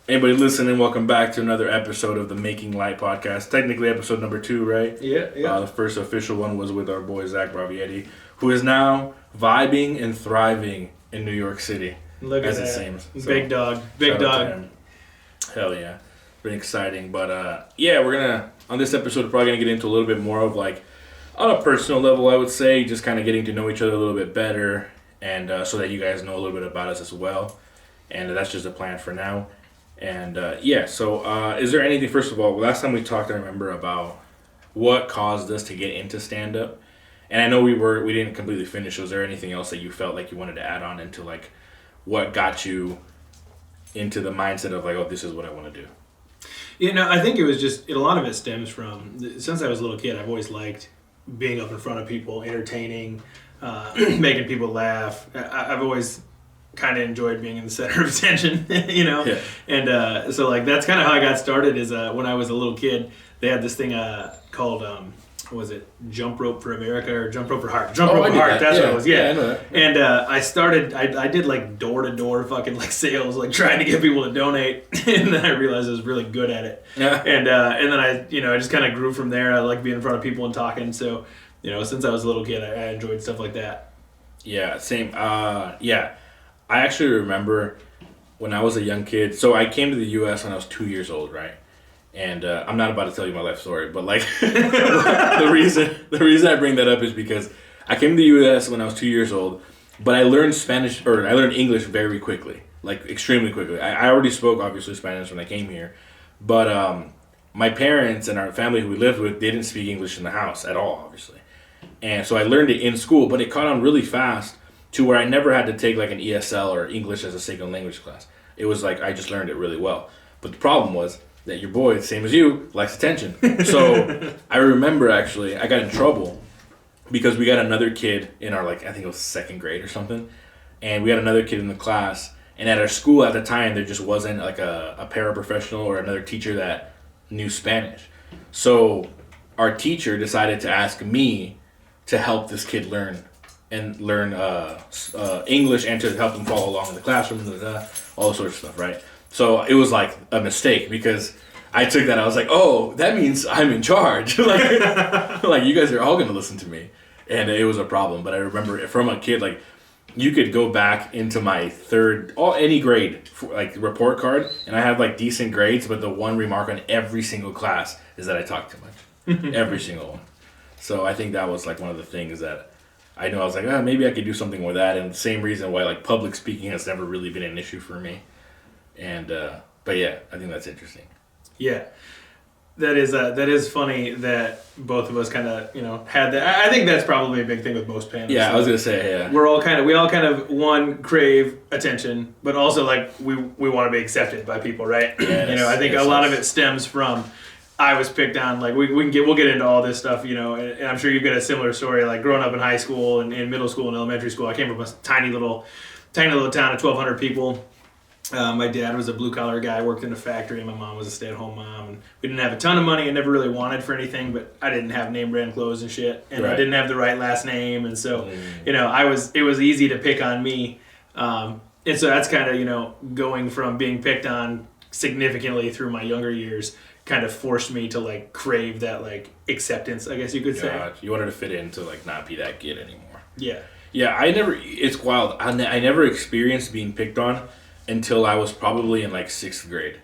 Anybody listening, welcome back to another episode of the Making Light podcast. Technically episode number 2, right? Yeah. The first official one was with our boy Zach Bravietti, who is now vibing and thriving in New York City. Look at that. As it seems. So, big dog. Big dog. Hell yeah. Pretty exciting. But yeah, we're going to, on this episode, we're probably going to get into a little bit more of like, on a personal level, I would say, just kind of getting to know each other a little bit better, and so that you guys know a little bit about us as well. And that's just a plan for now. And so is there anything, first of all, last time we talked, I remember, about what caused us to get into stand-up. And I know we didn't completely finish. Was there anything else that you felt like you wanted to add on into like what got you into the mindset of like, oh, this is what I want to do? I think it was just, a lot of it stems from, since I was a little kid, I've always liked being up in front of people, entertaining, making people laugh. I've always kind of enjoyed being in the center of attention, Yeah. And so like that's kind of how I got started. Is when I was a little kid, they had this thing called what was it, Jump Rope for America or Jump Rope for Heart? Jump Rope for Heart. That's what it was. Yeah, I know that. And I started. I did like door to door fucking like sales, like trying to get people to donate, and then I realized I was really good at it. Yeah. And then I just kind of grew from there. I like being in front of people and talking. So since I was a little kid, I enjoyed stuff like that. Yeah. Same. Yeah. I actually remember when I was a young kid. So I came to the U.S. when I was 2 years old, right? And I'm not about to tell you my life story, but like the reason I bring that up is because I came to the U.S. when I was 2 years old, but I learned I learned English very quickly, like extremely quickly. I already spoke obviously Spanish when I came here, but my parents and our family who we lived with didn't speak English in the house at all, obviously, and so I learned it in school, but it caught on really fast to where I never had to take like an ESL or English as a second language class. It was like I just learned it really well. But the problem was that your boy, same as you, likes attention. So I remember actually I got in trouble because we got another kid in our I think it was second grade or something. And we had another kid in the class. And at our school at the time, there just wasn't like a paraprofessional or another teacher that knew Spanish. So our teacher decided to ask me to help this kid learn English and to help them follow along in the classroom, all sorts of stuff, right? So it was like a mistake because I took that, I was like, oh, that means I'm in charge. like you guys are all going to listen to me. And it was a problem. But I remember from a kid, like you could go back into my any grade, like report card, and I have like decent grades, but the one remark on every single class is that I talk too much. Every single one. So I think that was like one of the things that I know I was like, maybe I could do something with that, and the same reason why like public speaking has never really been an issue for me. And but yeah, I think that's interesting. Yeah, that is funny that both of us kind of had that. I think that's probably a big thing with most panels. Yeah, I was gonna say yeah. We all kind of one crave attention, but also like we want to be accepted by people, right? Yes, I think a lot of it stems from. I was picked on, like we'll get into all this stuff, and I'm sure you've got a similar story, like growing up in high school and in middle school and elementary school. I came from a tiny little town of 1,200 people. My dad was a blue collar guy, worked in a factory, and my mom was a stay at home mom. And we didn't have a ton of money and never really wanted for anything, but I didn't have name brand clothes and shit, and I didn't have the right last name, and so it was easy to pick on me, and so that's kind of going from being picked on significantly through my younger years. Kind of forced me to like crave that like acceptance, I guess you could say. You wanted to fit in to like not be that kid anymore. Yeah. Yeah, it's wild. I never experienced being picked on until I was probably in like 6th grade.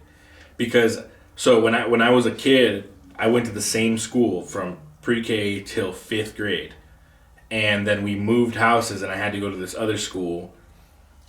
Because so when I was a kid, I went to the same school from pre-K till 5th grade. And then we moved houses and I had to go to this other school.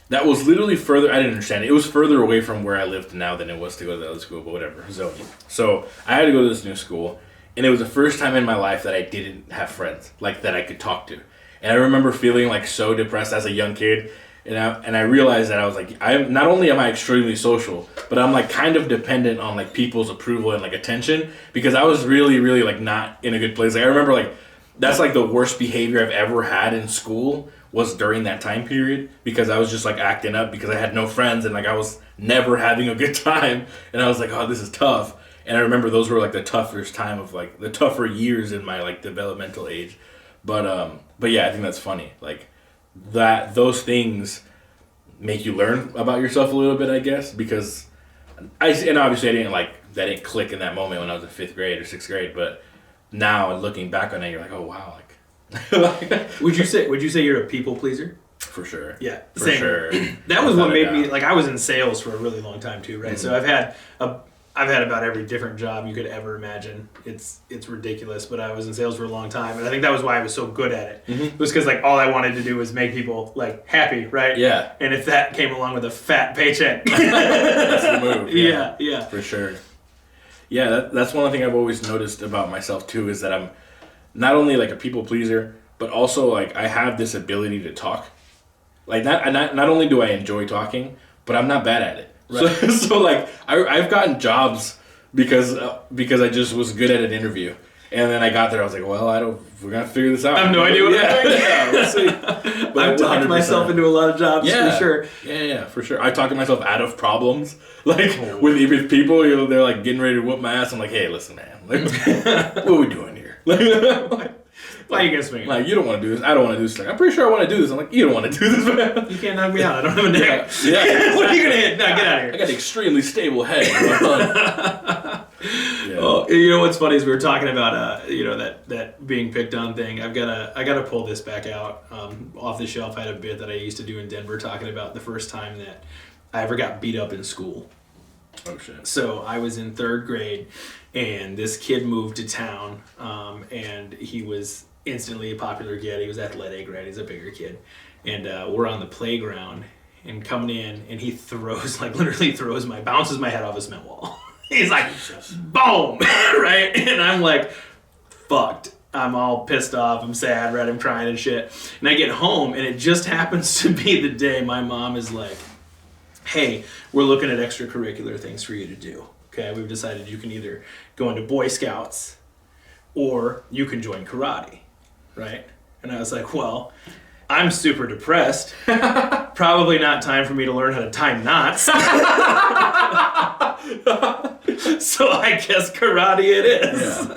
That was literally further, I didn't understand it. It was further away from where I lived now than it was to go to the other school, but whatever, zoning. So I had to go to this new school, and it was the first time in my life that I didn't have friends, like that I could talk to. And I remember feeling like so depressed as a young kid, and I realized that I was like, not only am I extremely social, but I'm like kind of dependent on like people's approval and like attention, because I was really, really like not in a good place. Like I remember like, that's like the worst behavior I've ever had in school was during that time period, because I was just like acting up because I had no friends and like I was never having a good time, and I was like, oh, this is tough. And I remember those were like the toughest time of like the tougher years in my like developmental age. But yeah, I think that's funny. Like those things make you learn about yourself a little bit, I guess, because and obviously that didn't click in that moment when I was in 5th grade or 6th grade, but now looking back on it, you're like, oh wow, Would you say you're a people pleaser? For sure. Yeah, for same. sure. That was what made me I was in sales for a really long time too, right? Mm-hmm. So I've had about every different job you could ever imagine. It's ridiculous, but I was in sales for a long time, and I think that was why I was so good at it. Mm-hmm. It was because all I wanted to do was make people happy, right? Yeah. And if that came along with a fat paycheck, that's the move. Yeah. For sure. Yeah, that's one thing I've always noticed about myself too, is that I'm not only a people pleaser, but also I have this ability to talk. Not only do I enjoy talking, but I'm not bad at it. Right. So I've gotten jobs because I just was good at an interview, and then I got there. I was like, well, we're gonna figure this out. I have no idea what I'm doing. Yeah, we'll see. But I've talked myself into a lot of jobs for sure. Yeah, for sure. I talked myself out of problems. With people, they're getting ready to whoop my ass. I'm like, hey, listen, man, what are we doing here? Why are you gonna swing it? You don't want to do this. I don't want to do this. I'm pretty sure I want to do this. I'm like, you don't want to do this, man. You can't knock me out. I don't have a neck. Yeah. Exactly. What are you gonna hit? No, get out of here. I got an extremely stable head. Yeah. Well, you know what's funny is we were talking about that being picked on thing. I gotta pull this back out off the shelf. I had a bit that I used to do in Denver talking about the first time that I ever got beat up in school. Oh shit. So I was in 3rd grade, and this kid moved to town, and he was instantly a popular kid. He was athletic, right? He's a bigger kid. And we're on the playground and coming in, and he bounces my head off a cement wall. He's like, boom, right? And I'm like, fucked. I'm all pissed off. I'm sad, right? I'm crying and shit. And I get home, and it just happens to be the day my mom is like, hey, we're looking at extracurricular things for you to do. Okay, we've decided you can either go into Boy Scouts or you can join karate, right? And I was like, well, I'm super depressed. Probably not time for me to learn how to tie knots. So I guess karate it is.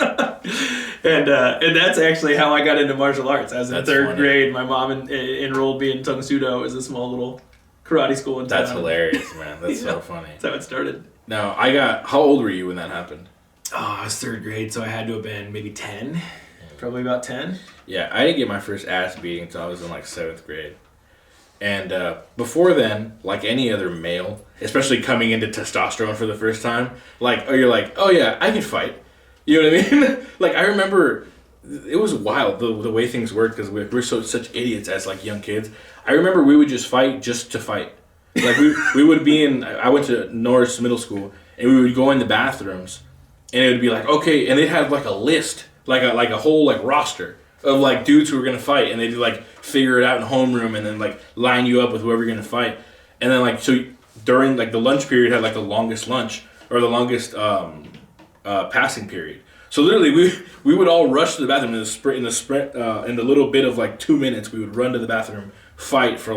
Yeah. And that's actually how I got into martial arts. I was in 3rd grade. My mom enrolled me in Tung Sudo. It was a small little karate school in town. That's hilarious, man. That's so funny. That's how it started. Now, how old were you when that happened? Oh, I was 3rd grade, so I had to have been maybe 10. Probably about 10. Yeah, I didn't get my first ass beating until I was in 7th grade. And before then, like any other male, especially coming into testosterone for the first time, you're like, oh yeah, I can fight. You know what I mean? I remember, it was wild the way things worked because we're such idiots as young kids. I remember we would just fight just to fight. We would be I went to Norris Middle School, and we would go in the bathrooms, and it would be okay, and they'd have a list, a whole roster of dudes who were gonna fight, and they'd figure it out in homeroom, and then line you up with whoever you're gonna fight, and then so during the lunch period had the longest lunch or the longest passing period. So literally we would all rush to the bathroom in the little bit of 2 minutes. We would run to the bathroom, fight for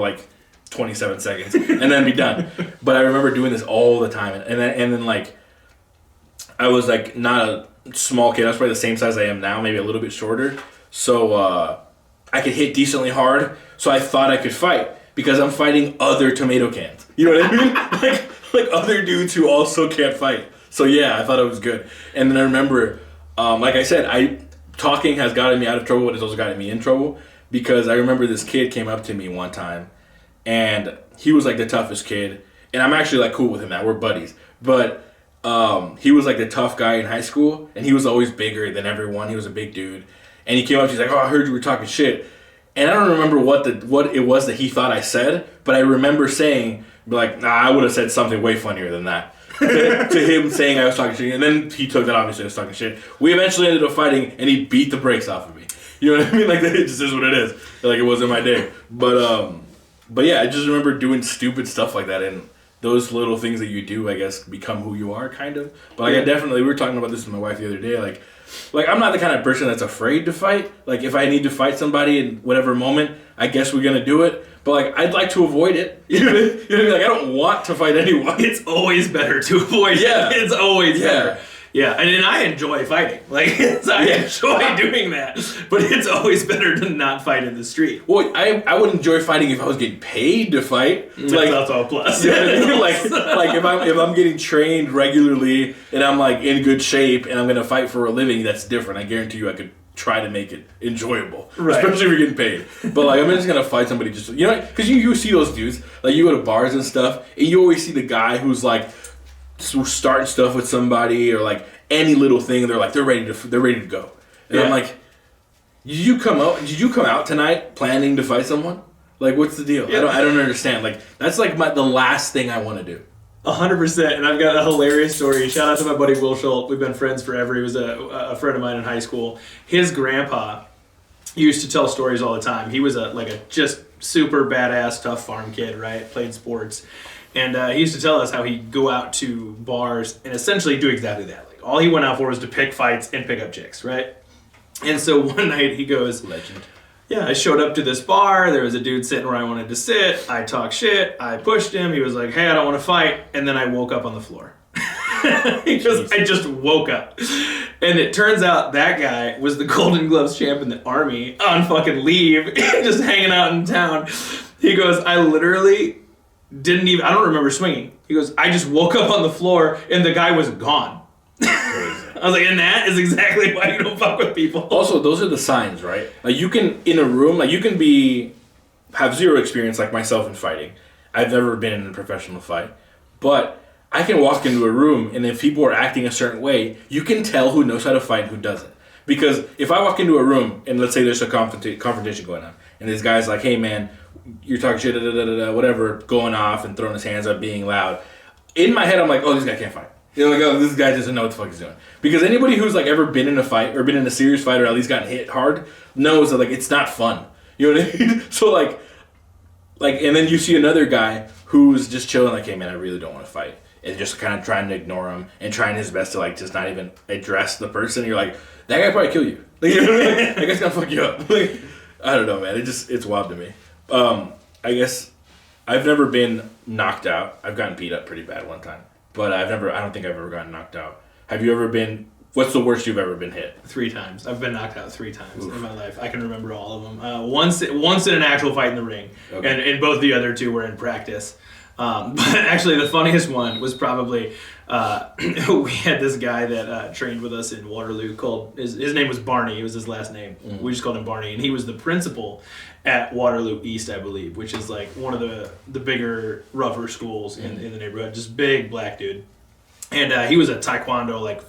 27 seconds, and then be done. But I remember doing this all the time, and then I was not a small kid. I was probably the same size I am now, maybe a little bit shorter. So I could hit decently hard. So I thought I could fight because I'm fighting other tomato cans. You know what I mean? Other dudes who also can't fight. So yeah, I thought it was good. And then I remember, like I said, talking has gotten me out of trouble, but it's also gotten me in trouble because I remember this kid came up to me one time, and he was the toughest kid, and I'm actually cool with him now. We're buddies, but he was the tough guy in high school, and he was always bigger than everyone. He was a big dude, and he came up. He's like, "Oh, I heard you were talking shit," and I don't remember what it was that he thought I said, but I remember saying, "Nah, I would have said something way funnier than that." to him saying I was talking shit, and then he took that obviously I was talking shit. We eventually ended up fighting, and he beat the brakes off of me. You know what I mean? It just is what it is. It wasn't my day, but yeah, I just remember doing stupid stuff like that, and those little things that you do, I guess, become who you are, kind of. But I definitely, we were talking about this with my wife the other day, I'm not the kind of person that's afraid to fight. If I need to fight somebody in whatever moment, I guess we're gonna do it. But I'd like to avoid it. You know what I mean? I don't want to fight anyone. It's always better to avoid it. It's always better. Yeah, and I enjoy fighting. Like, I enjoy doing that. But it's always better to not fight in the street. Well, I would enjoy fighting if I was getting paid to fight. Like, that's all plus. like if I'm getting trained regularly and I'm like in good shape and I'm gonna fight for a living, that's different. I guarantee you, I could try to make it enjoyable, especially if you're getting paid. But like, I'm just gonna fight somebody just because you see those dudes, like you go to bars and stuff, and you always see the guy who's like starting stuff with somebody or like any little thing, and they're ready to go. And I'm like, did you come out tonight planning to fight someone? Like, what's the deal? Yeah. I don't understand. Like, that's like the last thing I want to do. 100%, and I've got a hilarious story. Shout out to my buddy Will Schultz. We've been friends forever. He was a friend of mine in high school. His grandpa used to tell stories all the time. He was a just super badass, tough farm kid, right? Played sports. And he used to tell us how he'd go out to bars and essentially do exactly that. Like, all he went out for was to pick fights and pick up chicks, right? And so one night he goes, legend. Yeah, I showed up to this bar. There was a dude sitting where I wanted to sit. I talked shit. I pushed him. He was like, hey, I don't want to fight. And then I woke up on the floor. I just woke up. And it turns out that guy was the Golden Gloves champ in the Army on fucking leave, just hanging out in town. He goes, I literally I don't remember swinging. He goes, I just woke up on the floor and the guy was gone. I was like, and that is exactly why you don't fuck with people. Also, those are the signs, right? Like, you can, in a room, like, you can have zero experience, like myself, in fighting. I've never been in a professional fight. But I can walk into a room, and if people are acting a certain way, you can tell who knows how to fight and who doesn't. Because if I walk into a room, and let's say there's a confrontation going on, and this guy's like, hey, man, you're talking shit, whatever, going off and throwing his hands up, being loud. In my head, I'm like, oh, this guy can't fight. You're like, oh, this guy doesn't know what the fuck he's doing. Because anybody who's like ever been in a fight or been in a serious fight or at least gotten hit hard knows that like it's not fun. You know what I mean? So like, and then you see another guy who's just chilling, like, hey man, I really don't want to fight, and just kind of trying to ignore him and trying his best to like just not even address the person. You're like, that guy probably kill you. Like, you know what I mean? That guy's gonna fuck you up. Like, I don't know, man. It's wild to me. I guess I've never been knocked out. I've gotten beat up pretty bad one time. But I don't think I've ever gotten knocked out. Have you ever been, what's the worst you've ever been hit? 3 times. I've been knocked out 3 times in my life. I can remember all of them. Once in an actual fight in the ring. Okay. And both the other 2 were in practice. But actually the funniest one was probably, we had this guy that trained with us in Waterloo called, his name was Barney. It was his last name. Mm-hmm. We just called him Barney. And he was the principal at Waterloo East, I believe, which is like one of the bigger, rougher schools in the neighborhood. Just big black dude. And he was a Taekwondo, like,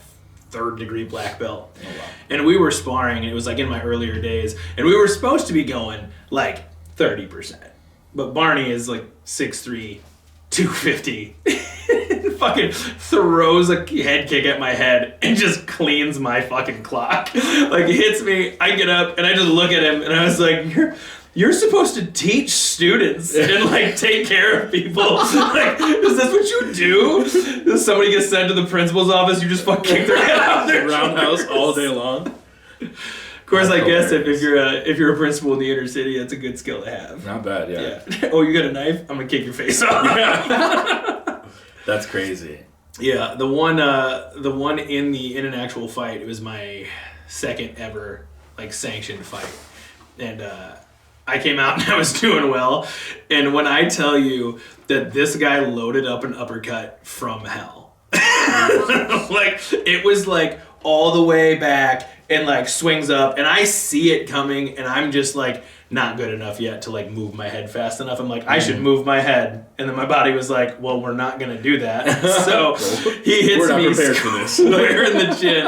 3rd degree black belt. Oh, wow. And we were sparring, and it was like in my earlier days. And we were supposed to be going like 30%. But Barney is like 6'3", 250. Fucking throws a head kick at my head and just cleans my fucking clock. Like, hits me, I get up, and I just look at him, and I was like, You're supposed to teach students and like take care of people. Like, is this what you do? If somebody gets sent to the principal's office, you just fucking kick their head out of their roundhouse all day long. Of course, I guess if you're a principal in the inner city, that's a good skill to have. Not bad, yeah. Oh, you got a knife? I'm gonna kick your face off. Yeah. That's crazy. Yeah, the one in an actual fight. It was my second ever like sanctioned fight, and I came out and I was doing well. And when I tell you that this guy loaded up an uppercut from hell, like it was like all the way back and like swings up, and I see it coming, and I'm just like not good enough yet to like move my head fast enough. I'm like, I should move my head, and then my body was like, well, we're not gonna do that. So he hits me square in the chin,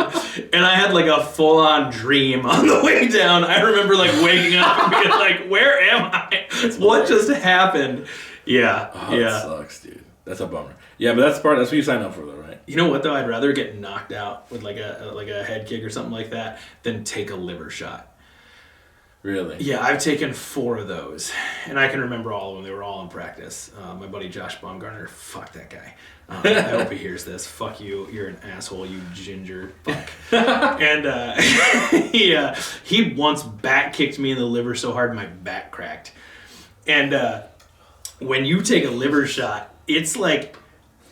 and I had like a full-on dream on the way down. I remember like waking up and being like, where am I? What just happened? Yeah. That sucks, dude. That's a bummer. Yeah, but that's what you sign up for, though, right? You know what, though? I'd rather get knocked out with like a head kick or something like that than take a liver shot. Really? Yeah, I've taken 4 of those, and I can remember all of them. They were all in practice. My buddy Josh Baumgartner, fuck that guy. I hope he hears this. Fuck you. You're an asshole, you ginger fuck. And he once back kicked me in the liver so hard my back cracked. And when you take a liver shot, it's like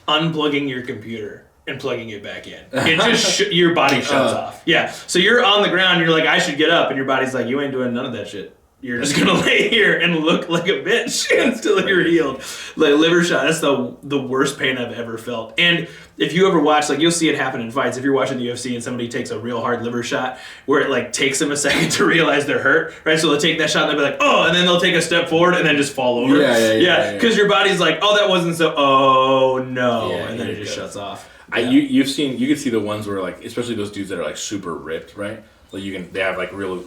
unplugging your computer. and plugging it back in. It just your body shuts off. Yeah. So you're on the ground. You're like, I should get up, and your body's like, you ain't doing none of that shit. You're just gonna lay here and look like a bitch until you're healed. Like liver shot, that's the worst pain I've ever felt. And if you ever watch, like you'll see it happen in fights. If you're watching the UFC and somebody takes a real hard liver shot, where it like takes them a second to realize they're hurt, right? So they'll take that shot and they'll be like, oh, and then they'll take a step forward and then just fall over. Yeah. Because your body's like, oh, that wasn't so. Oh no, and then it just shuts off. Yeah. You can see the ones where like, especially those dudes that are like super ripped, right? Like they have like real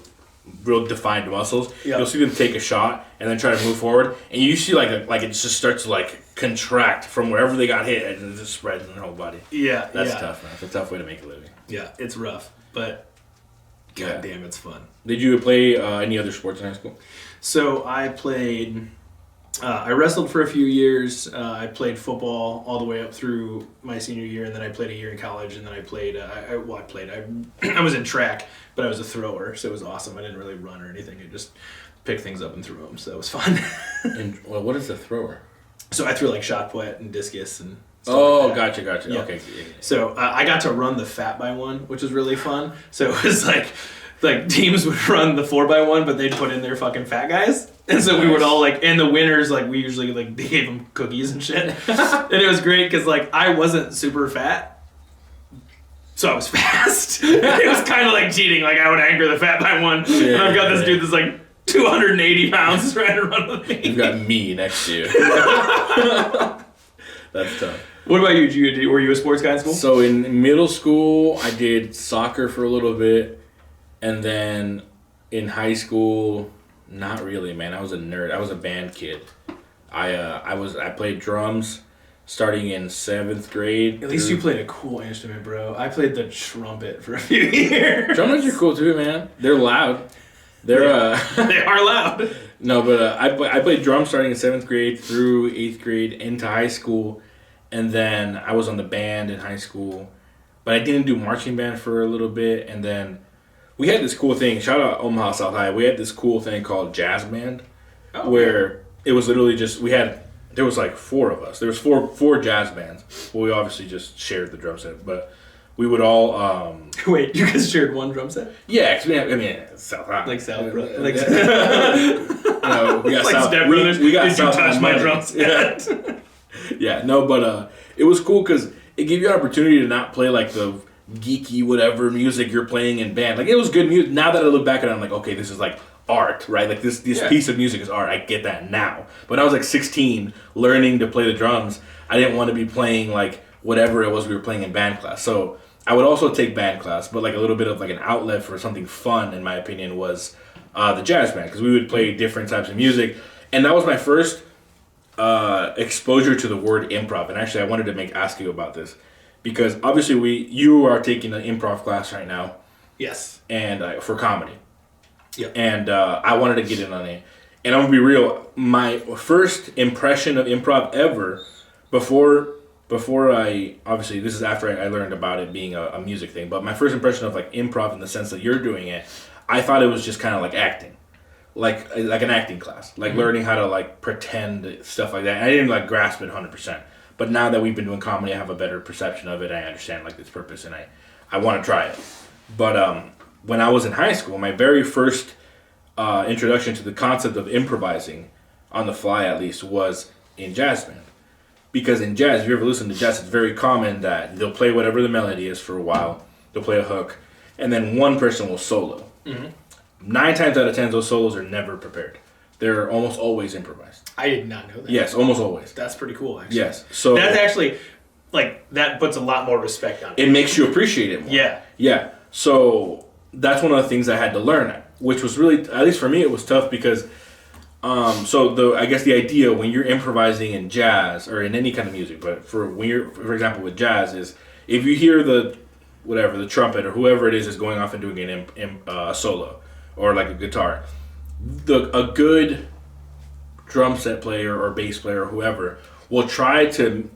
defined muscles. Yep. You'll see them take a shot and then try to move forward, and you see like it just starts to like contract from wherever they got hit, and it just spreads in their whole body. Yeah, that's tough, man. It's a tough way to make a living. Yeah, it's rough, but god damn, it's fun. Did you play any other sports in high school? So I played. I wrestled for a few years. I played football all the way up through my senior year, and then I played a year in college, and then I played. I was in track, but I was a thrower, so it was awesome. I didn't really run or anything. I just picked things up and threw them, so it was fun. And what is a thrower? So I threw like shot put and discus and. Gotcha. Yeah. Okay. So I got to run the 4x1, which was really fun. So it was like teams would run the 4x1, but they'd put in their fucking fat guys. And so we would all like, and the winners, like we usually like they gave them cookies and shit. And it was great because like I wasn't super fat, so I was fast. It was kind of like cheating. Like I would anchor the fat by one, and I've got this dude that's like 280 pounds trying to run with me. You've got me next to you. That's tough. What about you? Were you a sports guy in school? So in middle school, I did soccer for a little bit, and then in high school. Not really, man. I was a nerd. I was a band kid. I played drums starting in 7th grade. At least you played a cool instrument, bro. I played the trumpet for a few years. Trumpets are cool too, man. They're loud. They are loud. No, but I played drums starting in 7th grade through 8th grade into high school, and then I was on the band in high school, but I didn't do marching band for a little bit, and then. We had this cool thing, shout out Omaha South High, we had this cool thing called jazz band, where it was literally just, there was like 4 of us. There was four jazz bands. Well, we obviously just shared the drum set, but we would all... Wait, you guys shared one drum set? Yeah, because South High. Like South Brothers. We got like South Step Brothers. We got Did South you touch my drum set? Yeah, no, but it was cool because it gave you an opportunity to not play like the... geeky whatever music you're playing in band. Like it was good music. Now that I look back at it, I'm like, okay, this is like art, right? Like this piece of music is art. I get that now. But when I was like 16 learning to play the drums, I didn't want to be playing like whatever it was we were playing in band class. So I would also take band class, but like a little bit of like an outlet for something fun, in my opinion, was the jazz band, because we would play different types of music. And that was my first exposure to the word improv. And actually I wanted to ask you about this. Because obviously you are taking an improv class right now. Yes. And for comedy. Yeah. And I wanted to get in on it. And I'm going to be real. My first impression of improv ever, before I, obviously this is after I learned about it being a music thing, but my first impression of like improv in the sense that you're doing it, I thought it was just kind of like acting. Like an acting class. Like learning how to like pretend, stuff like that. And I didn't like grasp it 100%. But now that we've been doing comedy, I have a better perception of it. I understand like its purpose, and I want to try it. But when I was in high school, my very first introduction to the concept of improvising, on the fly at least, was in jazz band. Because in jazz, if you ever listen to jazz, it's very common that they'll play whatever the melody is for a while. They'll play a hook, and then one person will solo. Mm-hmm. 9 times out of 10, those solos are never prepared. They're almost always improvised. I did not know that. Yes, almost always. That's pretty cool, actually. Yes. So that's actually, like, that puts a lot more respect on it. It makes you appreciate it more. Yeah. Yeah. So that's one of the things I had to learn, which was really, at least for me, it was tough because, I guess the idea when you're improvising in jazz or in any kind of music, but for example, with jazz is if you hear the trumpet or whoever it is going off and doing a solo or like a guitar, a good drum set player or bass player or whoever will try to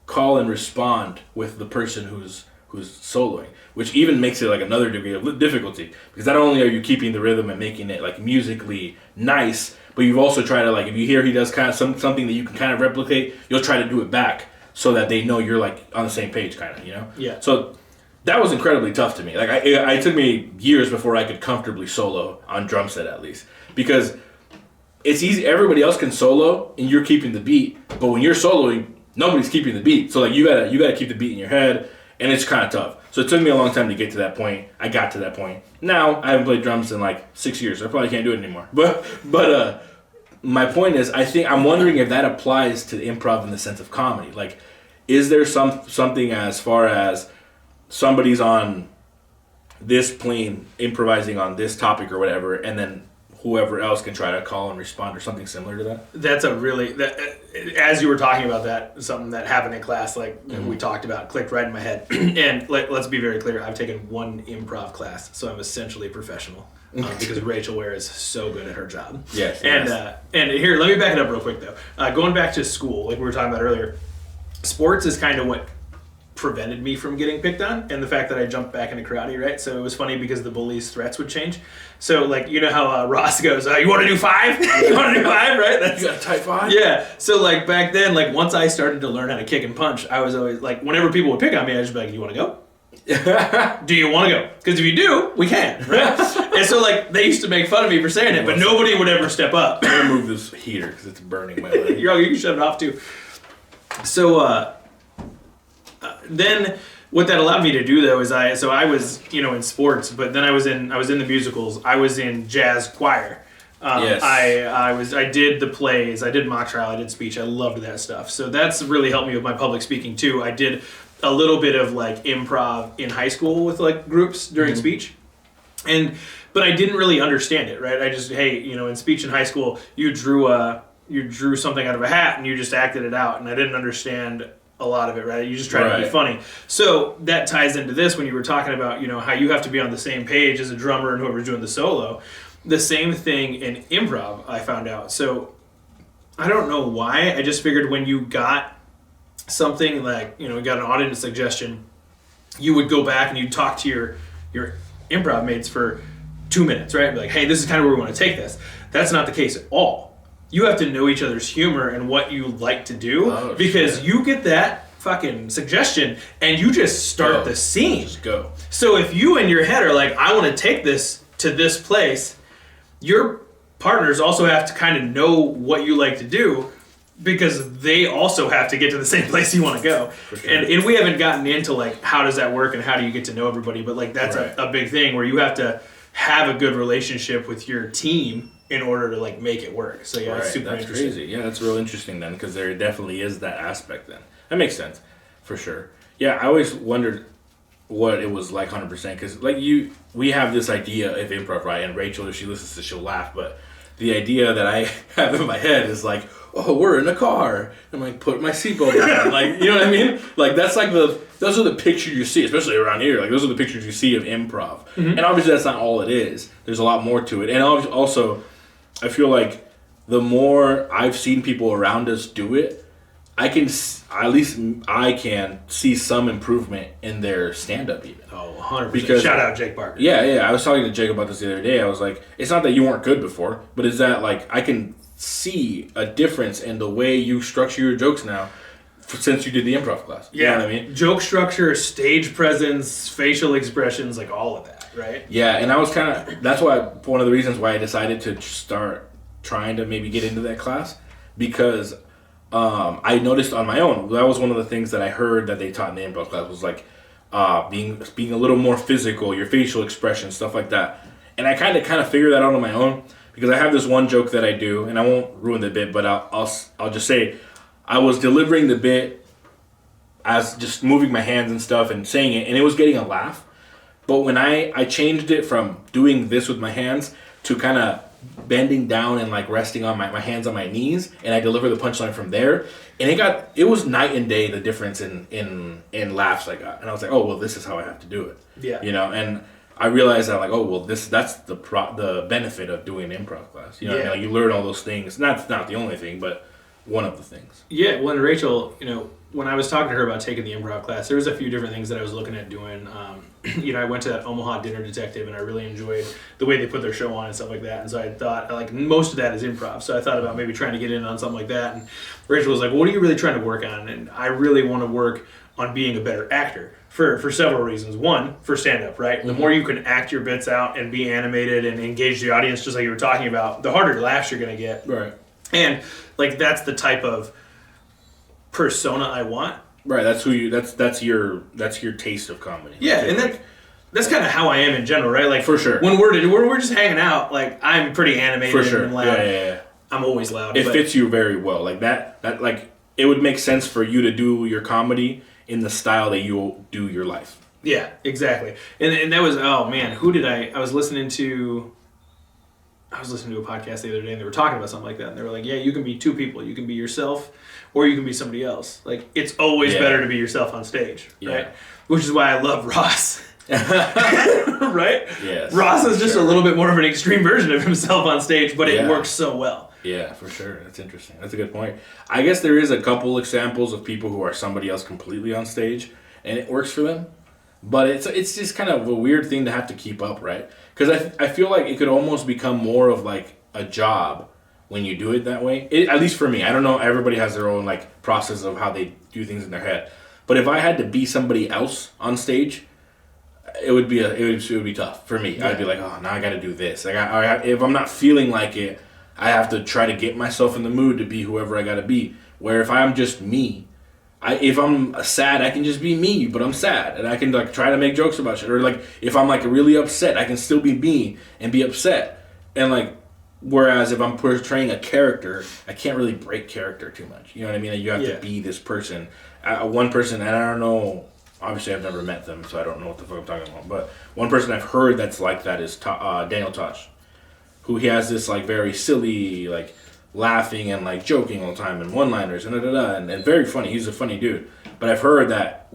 call and respond with the person who's soloing, which even makes it like another degree of difficulty, because not only are you keeping the rhythm and making it like musically nice, but you've also tried to, like, if you hear he does kind of something that you can kind of replicate, you'll try to do it back. so that they know you're like on the same page, kind of, you know. Yeah. So that was incredibly tough to me. Like it took me years before I could comfortably solo on drum set, at least, because it's easy. Everybody else can solo and you're keeping the beat, but when you're soloing, nobody's keeping the beat. So like you gotta keep the beat in your head, and it's kind of tough. So it took me a long time to get to that point. I got to that point. Now I haven't played drums in like 6 years. I probably can't do it anymore. But my point is, I'm wondering if that applies to improv in the sense of comedy. Like, is there something as far as somebody's on this plane improvising on this topic or whatever, and then whoever else can try to call and respond, or something similar to that? That's as you were talking about that, something that happened in class, like we talked about, clicked right in my head. And let's be very clear, I've taken one improv class, so I'm essentially a professional. Because Rachel Ware is so good at her job. Yes. And here, let me back it up real quick though. Going back to school, like we were talking about earlier, sports is kind of what prevented me from getting picked on, and the fact that I jumped back into karate, right? So it was funny because the bullies' threats would change. So like, you know how Ross goes, you want to do 5? You want to do 5, right? That's, you got a type 5? Yeah. So like back then, like once I started to learn how to kick and punch, I was always like, whenever people would pick on me, I'd just be like, you want to go? Do you want to go? Because if you do, we can, right? And so like they used to make fun of me for saying it, but nobody would ever step up. I'm gonna move this heater because it's burning my leg. You can shut it off too. So then what that allowed me to do though is I was in sports, but then I was in the musicals. I was in jazz choir. Yes. I did the plays. I did mock trial. I did speech. I loved that stuff. So that's really helped me with my public speaking too. I did a little bit of like improv in high school with like groups during speech, but I didn't really understand it. Right? I just in speech in high school you drew something out of a hat and you just acted it out, and I didn't understand a lot of it, right? You just try to be funny. So that ties into this when you were talking about, how you have to be on the same page as a drummer and whoever's doing the solo. The same thing in improv, I found out. So I don't know why. I just figured when you got something like, got an audience suggestion, you would go back and you'd talk to your improv mates for 2 minutes, right? Be like, hey, this is kind of where we want to take this. That's not the case at all. You have to know each other's humor and what you like to do, because you get that fucking suggestion and you just start the scene. Just go. So if you in your head are like, I want to take this to this place, your partners also have to kind of know what you like to do, because they also have to get to the same place you want to go. Sure. And we haven't gotten into like, how does that work and how do you get to know everybody? But like, that's a big thing where you have to have a good relationship with your team in order to like make it work. So yeah, it's super interesting. Crazy. Yeah, that's real interesting then, because there definitely is that aspect then. That makes sense, for sure. Yeah, I always wondered what it was like 100%, because like we have this idea of improv, right? And Rachel, if she listens to, she'll laugh, but the idea that I have in my head is like, oh, we're in a car. I'm like, put my seatbelt on. Like, you know what I mean? Like, those are the pictures you see, especially around here. Like, those are the pictures you see of improv. Mm-hmm. And obviously that's not all it is. There's a lot more to it. And also, I feel like the more I've seen people around us do it, I can see some improvement in their stand-up even. Oh, 100%. Because, shout out Jake Barker. Yeah. I was talking to Jake about this the other day. I was like, it's not that you weren't good before, but it's that like I can see a difference in the way you structure your jokes now since you did the improv class. You know what I mean? Joke structure, stage presence, facial expressions, like all of that, right? Yeah, and I was that's why one of the reasons why I decided to start trying to maybe get into that class, because I noticed on my own, that was one of the things that I heard that they taught in the improv class was like being a little more physical, your facial expressions, stuff like that. And I kind of figured that out on my own, because I have this one joke that I do, and I won't ruin the bit, but I'll just say I was delivering the bit as just moving my hands and stuff and saying it, and it was getting a laugh. But when I changed it from doing this with my hands to kind of bending down and like resting on my hands on my knees, and I deliver the punchline from there, and it was night and day the difference in laughs I got. And I was like, oh well, this is how I have to do it. Yeah. And I realized that like, oh well, that's the benefit of doing an improv class. You know what I mean? Like, you learn all those things. Not the only thing, but one of the things. Yeah, well, and Rachel, when I was talking to her about taking the improv class, there was a few different things that I was looking at doing. I went to that Omaha Dinner Detective, and I really enjoyed the way they put their show on and stuff like that. And so I thought, like, most of that is improv. So I thought about maybe trying to get in on something like that. And Rachel was like, well, what are you really trying to work on? And I really want to work on being a better actor for several reasons. One, for stand-up, right? The more you can act your bits out and be animated and engage the audience, just like you were talking about, the harder laughs you're going to get. Right. And, like, that's the type of persona I want. Right, that's your taste of comedy. Yeah, and that's kind of how I am in general, right? Like, for sure. When we're just hanging out, like, I'm pretty animated for sure. and loud. Yeah. I'm always loud. It fits you very well. Like that like it would make sense for you to do your comedy in the style that you do your life. Yeah, exactly. And that was, oh man, I was listening to a podcast the other day, and they were talking about something like that, and they were like, yeah, you can be two people. You can be yourself, or you can be somebody else. Like, it's always better to be yourself on stage, right? Which is why I love Ross. Right? Yes. Ross is just a little bit more of an extreme version of himself on stage, but it works so well. Yeah, for sure. That's interesting. That's a good point. I guess there is a couple examples of people who are somebody else completely on stage, and it works for them. But it's just kind of a weird thing to have to keep up, right? Because I feel like it could almost become more of like a job when you do it that way. At least for me. I don't know. Everybody has their own like process of how they do things in their head. But if I had to be somebody else on stage, it would be tough for me. Yeah. I'd be like, oh, now I got to do this. If I'm not feeling like it, I have to try to get myself in the mood to be whoever I got to be. Where if I'm just me, if I'm sad, I can just be me, but I'm sad, and I can like try to make jokes about shit. Or like if I'm like really upset, I can still be me and be upset. And like, whereas if I'm portraying a character, I can't really break character too much. You know what I mean? You have to be this person, one person, and I don't know. Obviously, I've never met them, so I don't know what the fuck I'm talking about. But one person I've heard that's like that is Daniel Tosh, who he has this like very silly like laughing and like joking all the time and one-liners and very funny. He's a funny dude. But I've heard that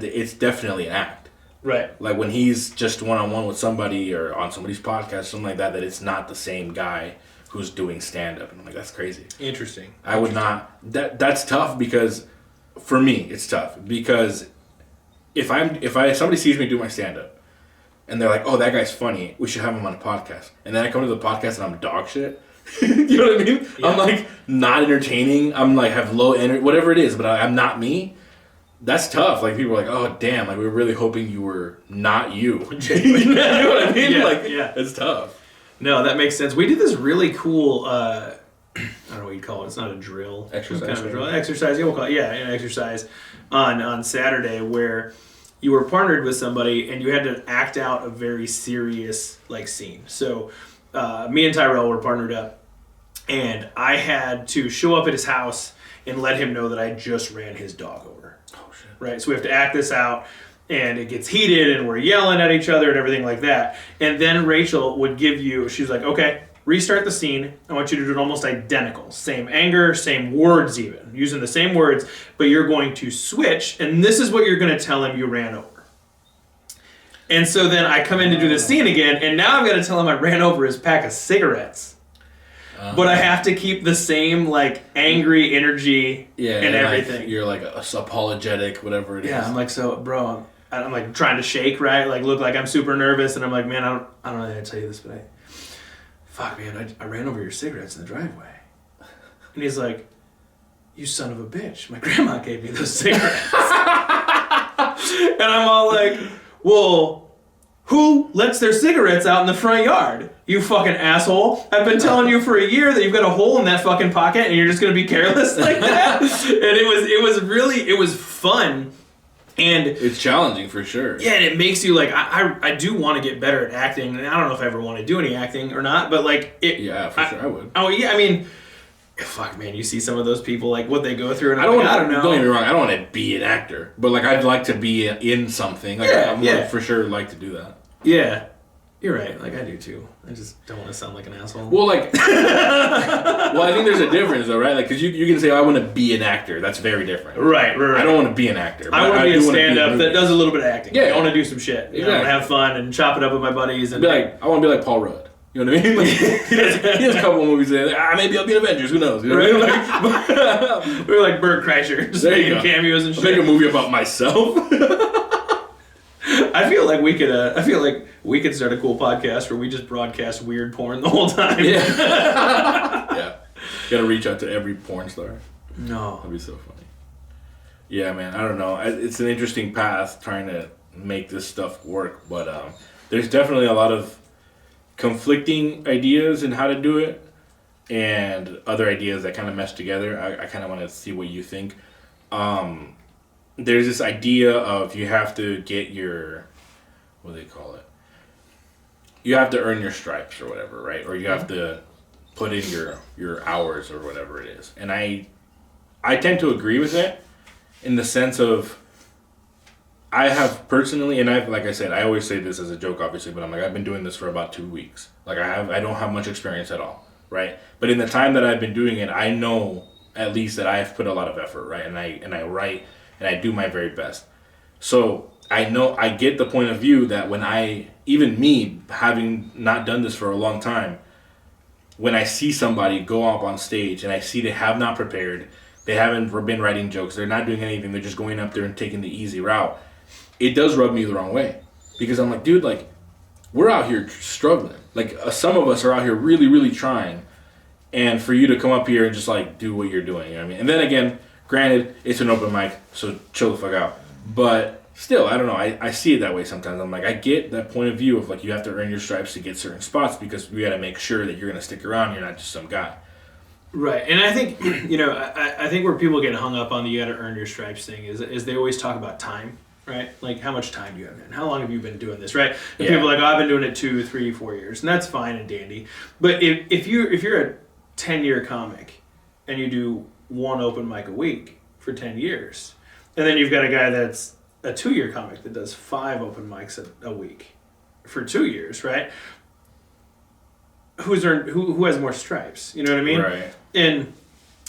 it's definitely an act. Right. Like when he's just one-on-one with somebody or on somebody's podcast, something like that it's not the same guy who's doing stand-up. And I'm like, that's crazy. Interesting. I would not. That's tough because, for me, it's tough because if somebody sees me do my stand-up and they're like, oh, that guy's funny, we should have him on a podcast. And then I come to the podcast and I'm dog shit. You know what I mean? Yeah. I'm like not entertaining. I'm like have low energy, whatever it is, but I'm not me. That's tough. Like people are like, oh damn, like we were really hoping you were not you. You know what I mean? It's tough. No, that makes sense. We did this really cool I don't know what you'd call it. It's not a drill. Exercise. Kind of a drill. Exercise. Yeah, we'll call it. Yeah, an exercise on Saturday where you were partnered with somebody and you had to act out a very serious like scene. So me and Tyrell were partnered up, and I had to show up at his house and let him know that I just ran his dog over. Oh shit! Right. So we have to act this out, and it gets heated, and we're yelling at each other and everything like that. And then Rachel would she's like, okay, restart the scene. I want you to do it almost identical. Same anger, same words even. Using the same words, but you're going to switch, and this is what you're going to tell him you ran over. And so then I come in to do the scene again, and now I've got to tell him I ran over his pack of cigarettes. But I have to keep the same, like, angry energy and everything. Like, you're, like, apologetic, whatever it is. Yeah, I'm like, so, bro, I'm like, trying to shake, right? Like, look like I'm super nervous, and I'm like, man, I don't know how to tell you this, but fuck, man, I ran over your cigarettes in the driveway. And he's like, you son of a bitch. My grandma gave me those cigarettes. And I'm all like, well, who lets their cigarettes out in the front yard? You fucking asshole. I've been telling you for a year that you've got a hole in that fucking pocket and you're just going to be careless like that? And it was fun. And it's challenging for sure. Yeah, and it makes you like, I do want to get better at acting. And I don't know if I ever want to do any acting or not, but like... Yeah, for sure I would. Oh, yeah, I mean... Fuck, man, you see some of those people, like, what they go through, and I don't know. Don't get me wrong, I don't want to be an actor, but, like, I'd like to be in something. Like, I would for sure like to do that. Yeah. You're right. Like, I do, too. I just don't want to sound like an asshole. Well, like... I think there's a difference, though, right? Like, because you can say, oh, I want to be an actor. That's very different. Right. I don't want to be an actor. I want to be a stand-up that does a little bit of acting. Yeah. I want to do some shit. You know, have fun and chop it up with my buddies. And I want to be like Paul Rudd. You know what I mean? Like, he has a couple of movies there. Maybe I'll be in Avengers. Who knows? You know what I mean? We're like Bert Kreischer, just making cameos and shit. Make a movie about myself. I feel like we could start a cool podcast where we just broadcast weird porn the whole time. Yeah. Yeah. Gotta reach out to every porn star. No. That'd be so funny. Yeah, man. I don't know. It's an interesting path trying to make this stuff work, but there's definitely a lot of conflicting ideas in how to do it, and other ideas that kind of mesh together. I kind of want to see what you think. There's this idea of you have to get your, what do they call it? You have to earn your stripes or whatever, right? Or you have to put in your hours or whatever it is. And I tend to agree with that in the sense of, I have personally, and like I said, I always say this as a joke, obviously, but I'm like, I've been doing this for about 2 weeks. Like I don't have much experience at all, right? But in the time that I've been doing it, I know at least that I've put a lot of effort, right? And I write and I do my very best. So I know, I get the point of view that when even me, having not done this for a long time, when I see somebody go up on stage and I see they have not prepared, they haven't been writing jokes, they're not doing anything, they're just going up there and taking the easy route, it does rub me the wrong way. Because I'm like, dude, like, we're out here struggling. Like, some of us are out here really, really trying. And for you to come up here and just, like, do what you're doing, you know what I mean? And then again, granted, it's an open mic, so chill the fuck out. But still, I don't know, I see it that way sometimes. I'm like, I get that point of view of, like, you have to earn your stripes to get certain spots because we got to make sure that you're going to stick around, you're not just some guy. Right, and I think, I think where people get hung up on the you got to earn your stripes thing is they always talk about time. Right? Like, how much time do you have in? How long have you been doing this, right? And people are like, oh, I've been doing it 2, 3, 4 years. And that's fine and dandy. But if you're a 10-year comic and you do one open mic a week for 10 years, and then you've got a guy that's a 2-year comic that does 5 open mics a week for 2 years, right? Who has more stripes? You know what I mean? Right.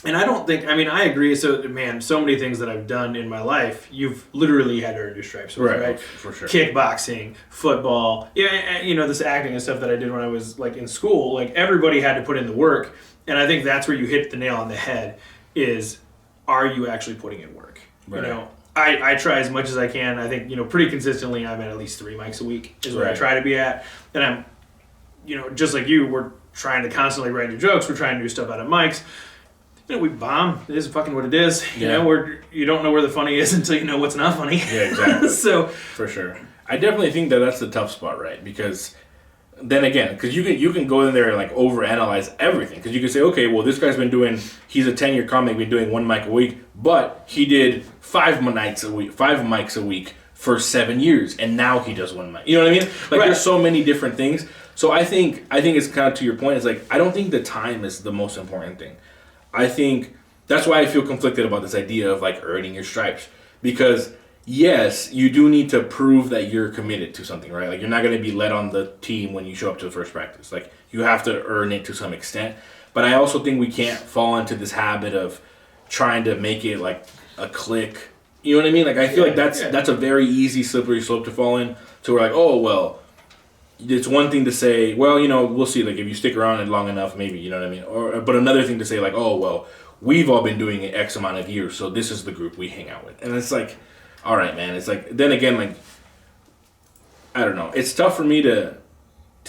And I don't think, I agree. So, man, so many things that I've done in my life, you've literally had to earn your stripes with, right? For sure. Kickboxing, football, this acting and stuff that I did when I was, like, in school, like, everybody had to put in the work. And I think that's where you hit the nail on the head is, are you actually putting in work? Right. You know, I try as much as I can. I think, pretty consistently I'm at least 3 mics a week is what I try to be at. And I'm, just like you, we're trying to constantly write new jokes. We're trying to do stuff out of mics. We bomb. It is fucking what it is. Yeah. You don't know where the funny is until you know what's not funny. Yeah, exactly. So for sure, I definitely think that's the tough spot, right? Because then again, because you can go in there and like overanalyze everything. Because you can say, okay, well, this guy's he's a 10-year comic, been doing 1 mic a week, but he did 5 mics a week for 7 years, and now he does 1 mic. You know what I mean? Like There's so many different things. So I think it's kind of to your point. It's like I don't think the time is the most important thing. I think that's why I feel conflicted about this idea of like earning your stripes. Because yes, you do need to prove that you're committed to something, right? Like you're not going to be let on the team when you show up to the first practice. Like you have to earn it to some extent. But I also think we can't fall into this habit of trying to make it like a clique. You know what I mean? Like I feel like that's a very easy slippery slope to fall in. To where like, oh well, it's one thing to say, well, we'll see, like, if you stick around it long enough, maybe, you know what I mean? But another thing to say, like, oh, well, we've all been doing it X amount of years, so this is the group we hang out with. And it's like, all right, man. It's like, then again, like, I don't know. It's tough for me to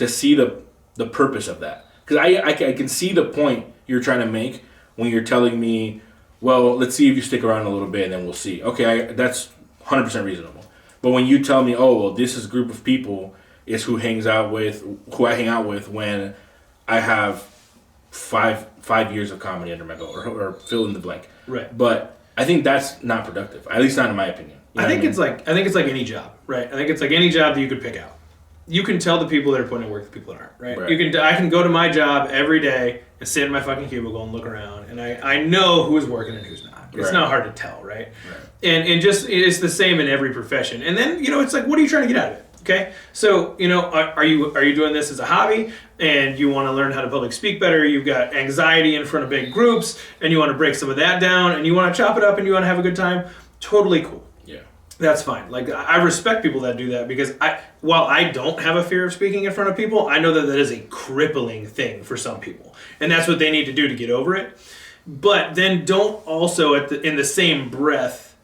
see the purpose of that. Because I can see the point you're trying to make when you're telling me, well, let's see if you stick around a little bit, and then we'll see. Okay, that's 100% reasonable. But when you tell me, oh, well, this is a group of people is who I hang out with when I have five years of comedy under my belt, or fill in the blank. Right. But I think that's not productive, at least not in my opinion. I think it's like any job, right? I think it's like any job that you could pick out. You can tell the people that are putting in work the people that aren't, right? I can go to my job every day and sit in my fucking cubicle and look around, and I know who's working and who's not. It's not hard to tell, right? And just it's the same in every profession. And then it's like, what are you trying to get out of it? Okay, so are you doing this as a hobby, and you want to learn how to public speak better? You've got anxiety in front of big groups, and you want to break some of that down, and you want to chop it up, and you want to have a good time. Totally cool. Yeah. That's fine. Like, I respect people that do that because while I don't have a fear of speaking in front of people, I know that is a crippling thing for some people. And that's what they need to do to get over it. But then don't also, in the same breath,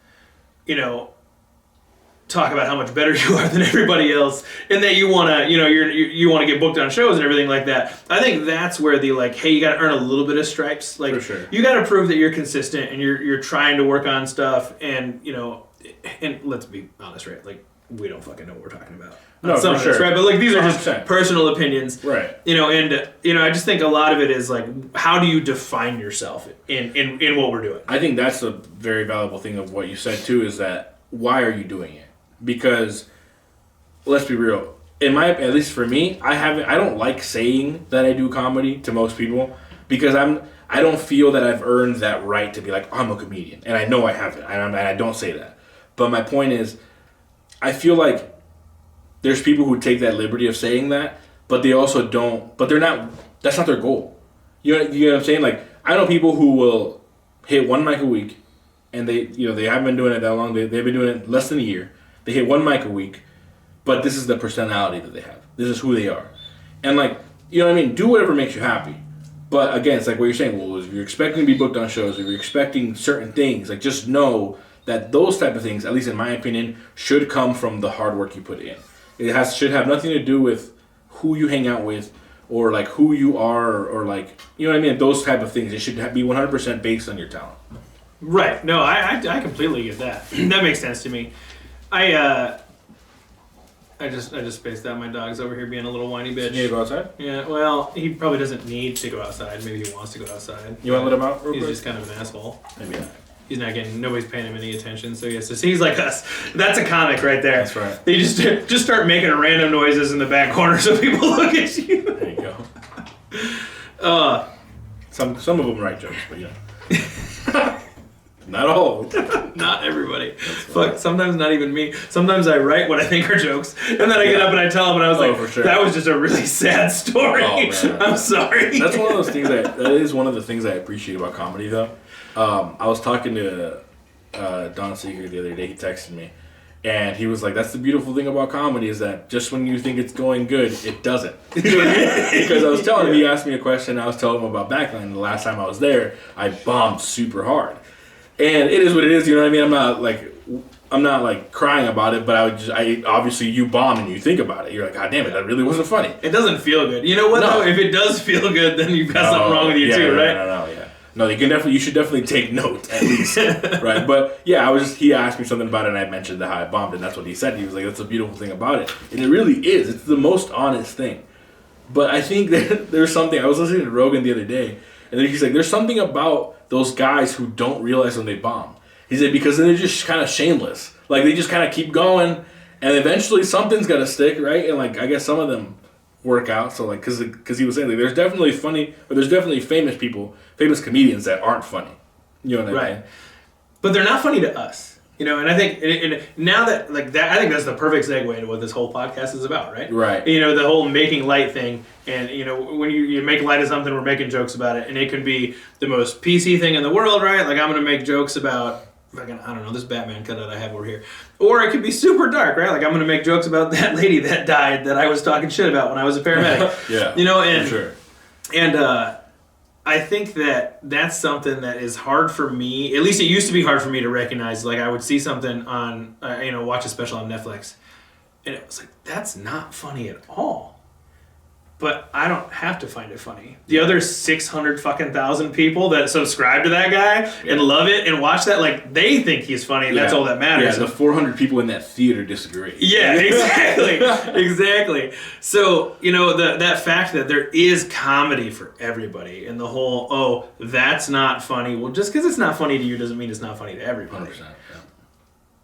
talk about how much better you are than everybody else, and that you want to, you want to get booked on shows and everything like that. I think that's where the hey, you got to earn a little bit of stripes. Like, for sure. You got to prove that you're consistent and you're trying to work on stuff, and and let's be honest, right? Like, we don't fucking know what we're talking about. No, for sure. Right? But these are just personal opinions, right? I just think a lot of it is how do you define yourself in what we're doing? I think that's a very valuable thing of what you said too. Is that why are you doing it? Because let's be real. At least for me, I don't like saying that I do comedy to most people because I don't feel that I've earned that right to be like, I'm a comedian, and I know I haven't, and I don't say that. But my point is, I feel like there's people who take that liberty of saying that, but they also don't. But they're not. That's not their goal. You know what I'm saying? Like, I know people who will hit one mic a week, and they haven't been doing it that long. They've been doing it less than a year. They hit one mic a week, but this is the personality that they have. This is who they are, and you know what I mean. Do whatever makes you happy. But again, it's like what you're saying. Well, if you're expecting to be booked on shows, if you're expecting certain things, just know that those type of things, at least in my opinion, should come from the hard work you put in. It should have nothing to do with who you hang out with or who you are or you know what I mean? Those type of things. It should be 100% based on your talent. Right. No, I completely get that. That makes sense to me. I just spaced out. My dog's over here being a little whiny bitch. You need to go outside? Yeah, well, he probably doesn't need to go outside. Maybe he wants to go outside. You want to let him out real quick? He's just kind of an asshole. Maybe not. He's not nobody's paying him any attention, so he's like us. That's a comic right there. That's right. They just start making random noises in the back corner so people look at you. There you go. Some of them write jokes, but not all. Not everybody. Fuck, sometimes not even me. Sometimes I write what I think are jokes, and then I get up and I tell them, and I was for sure. That was just a really sad story. Oh, man. I'm sorry. That's one of those things that is one of the things I appreciate about comedy, though. I was talking to Don Seeger the other day. He texted me, and he was like, "That's the beautiful thing about comedy is that just when you think it's going good, it doesn't." Because I was telling him, he asked me a question. I was telling him about Backline. The last time I was there, I bombed super hard, and it is what it is. You know what I mean? I'm not crying about it, but I obviously you bomb and you think about it. You're like, God damn it, that really wasn't funny. It doesn't feel good. You know what though? If it does feel good, then you've got something wrong with you too, right? No, you should definitely take note at least, right? But yeah, he asked me something about it, and I mentioned how I bombed, and that's what he said. He was like, "That's the beautiful thing about it," and it really is. It's the most honest thing. But I think that there's something. I was listening to Rogan the other day, and then he's like, "There's something about those guys who don't realize when they bomb." He said because then they're just kind of shameless, they just kind of keep going, and eventually something's got to stick, right? And I guess some of them work out. So because he was saying there's definitely funny, or there's definitely famous comedians that aren't funny. You know what I mean? But they're not funny to us. And I think now that that, I think that's the perfect segue to what this whole podcast is about, right? Right. The whole making light thing, and when you make light of something, we're making jokes about it, and it can be the most PC thing in the world, right? I'm gonna make jokes about fucking, I don't know, this Batman cutout I have over here. Or it could be super dark, right? I'm going to make jokes about that lady that died that I was talking shit about when I was a paramedic. Yeah. And, for sure. And I think that that's something that is hard for me. At least it used to be hard for me to recognize. I would see something on, watch a special on Netflix. And it was like, that's not funny at all. But I don't have to find it funny. The other 600,000 people that subscribe to that guy and love it and watch that, they think he's funny, and that's all that matters. Yeah, the 400 people in that theater disagree. Yeah, exactly. Exactly. So, that fact that there is comedy for everybody, and the whole, that's not funny. Well, just because it's not funny to you doesn't mean it's not funny to everybody. 100%. Yeah.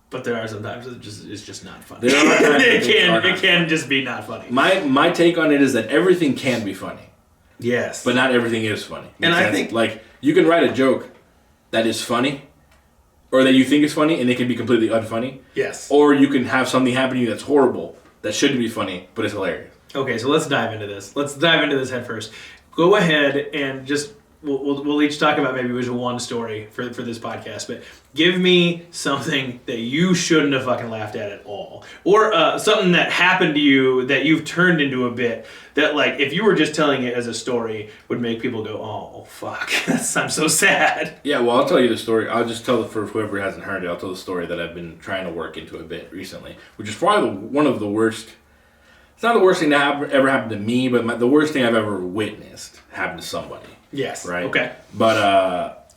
But there are sometimes it's just not funny. It can just be not funny. My take on it is that everything can be funny. Yes. But not everything is funny. And I think you can write a joke that is funny, or that you think is funny, and it can be completely unfunny. Yes. Or you can have something happen to you that's horrible, that shouldn't be funny, but it's hilarious. Okay, so let's dive into this. Let's dive into this head first. Go ahead and just we'll each talk about maybe which one story for this podcast, but give me something that you shouldn't have fucking laughed at all, or something that happened to you that you've turned into a bit that, like, if you were just telling it as a story, would make people go, oh fuck, I'm so sad. Yeah, well, I'll tell you the story. I'll just tell it for whoever hasn't heard it. I'll tell the story that I've been trying to work into a bit recently, which is probably one of the worst. It's not the worst thing that ever happened to me, but the worst thing I've ever witnessed happened to somebody. Yes. Right? Okay. But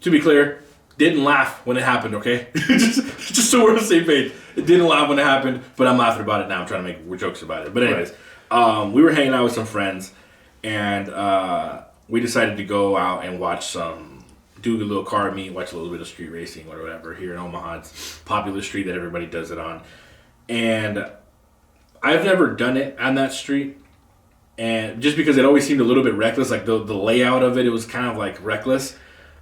to be clear, didn't laugh when it happened, okay? just so we're on the same page. It didn't laugh when it happened, but I'm laughing about it now. I'm trying to make jokes about it. But anyways, we were hanging out with some friends, and we decided to go out and do a little car meet, watch a little bit of street racing or whatever here in Omaha. It's a popular street that everybody does it on. And I've never done it on that street, and just because it always seemed a little bit reckless, like the layout of it was kind of like reckless,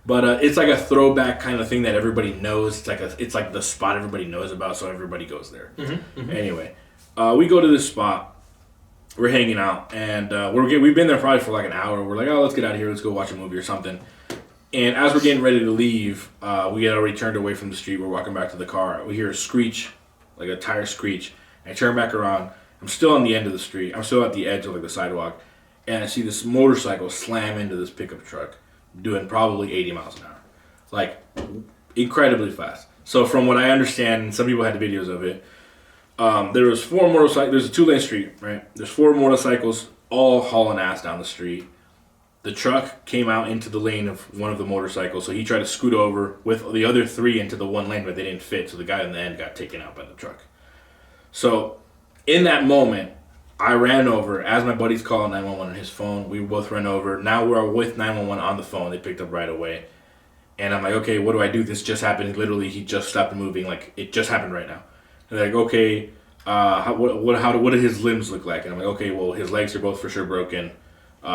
but it's like a throwback kind of thing that everybody knows. It's like the spot everybody knows about, so everybody goes there. Mm-hmm. Anyway, we go to this spot, we're hanging out, and we've been there probably for like an hour. We're like, oh, let's get out of here, let's go watch a movie or something. And as we're getting ready to leave, we had already turned away from the street. We're walking back to the car. We hear a screech, like a tire screech. I turn back around. I'm still on the end of the street. I'm still at the edge of like the sidewalk. And I see this motorcycle slam into this pickup truck doing probably 80 miles an hour. Like, incredibly fast. So from what I understand, and some people had videos of it, there was 4 motorcycles. There's a 2-lane street, right? There's 4 motorcycles all hauling ass down the street. The truck came out into the lane of one of the motorcycles, so he tried to scoot over with the other 3 into the one lane, but they didn't fit, so the guy in the end got taken out by the truck. So, in that moment, I ran over. As my buddy's calling 911 on his phone, we both ran over. Now we're with 911 on the phone. They picked up right away. And I'm like, okay, what do I do? This just happened. Literally, he just stopped moving. Like, it just happened right now. And they're like, okay, what do his limbs look like? And I'm like, okay, well, his legs are both for sure broken.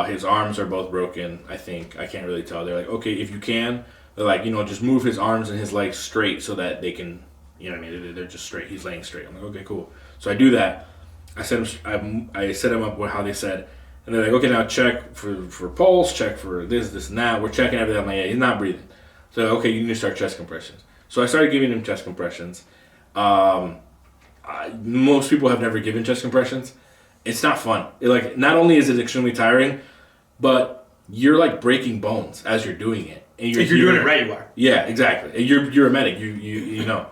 His arms are both broken, I think. I can't really tell. They're like, okay, if you can, they're like, just move his arms and his legs straight so that they can... You know what I mean? They're just straight. He's laying straight. I'm like, okay, cool. So I do that. I set him up with how they said. And they're like, okay, now check for pulse, check for this, and that. We're checking everything. I'm like, yeah, he's not breathing. So, okay, you need to start chest compressions. So I started giving him chest compressions. Most people have never given chest compressions. It's not fun. Not only is it extremely tiring, but you're like breaking bones as you're doing it. And if you're doing it right, you are. Yeah, exactly. And you're a medic. You know.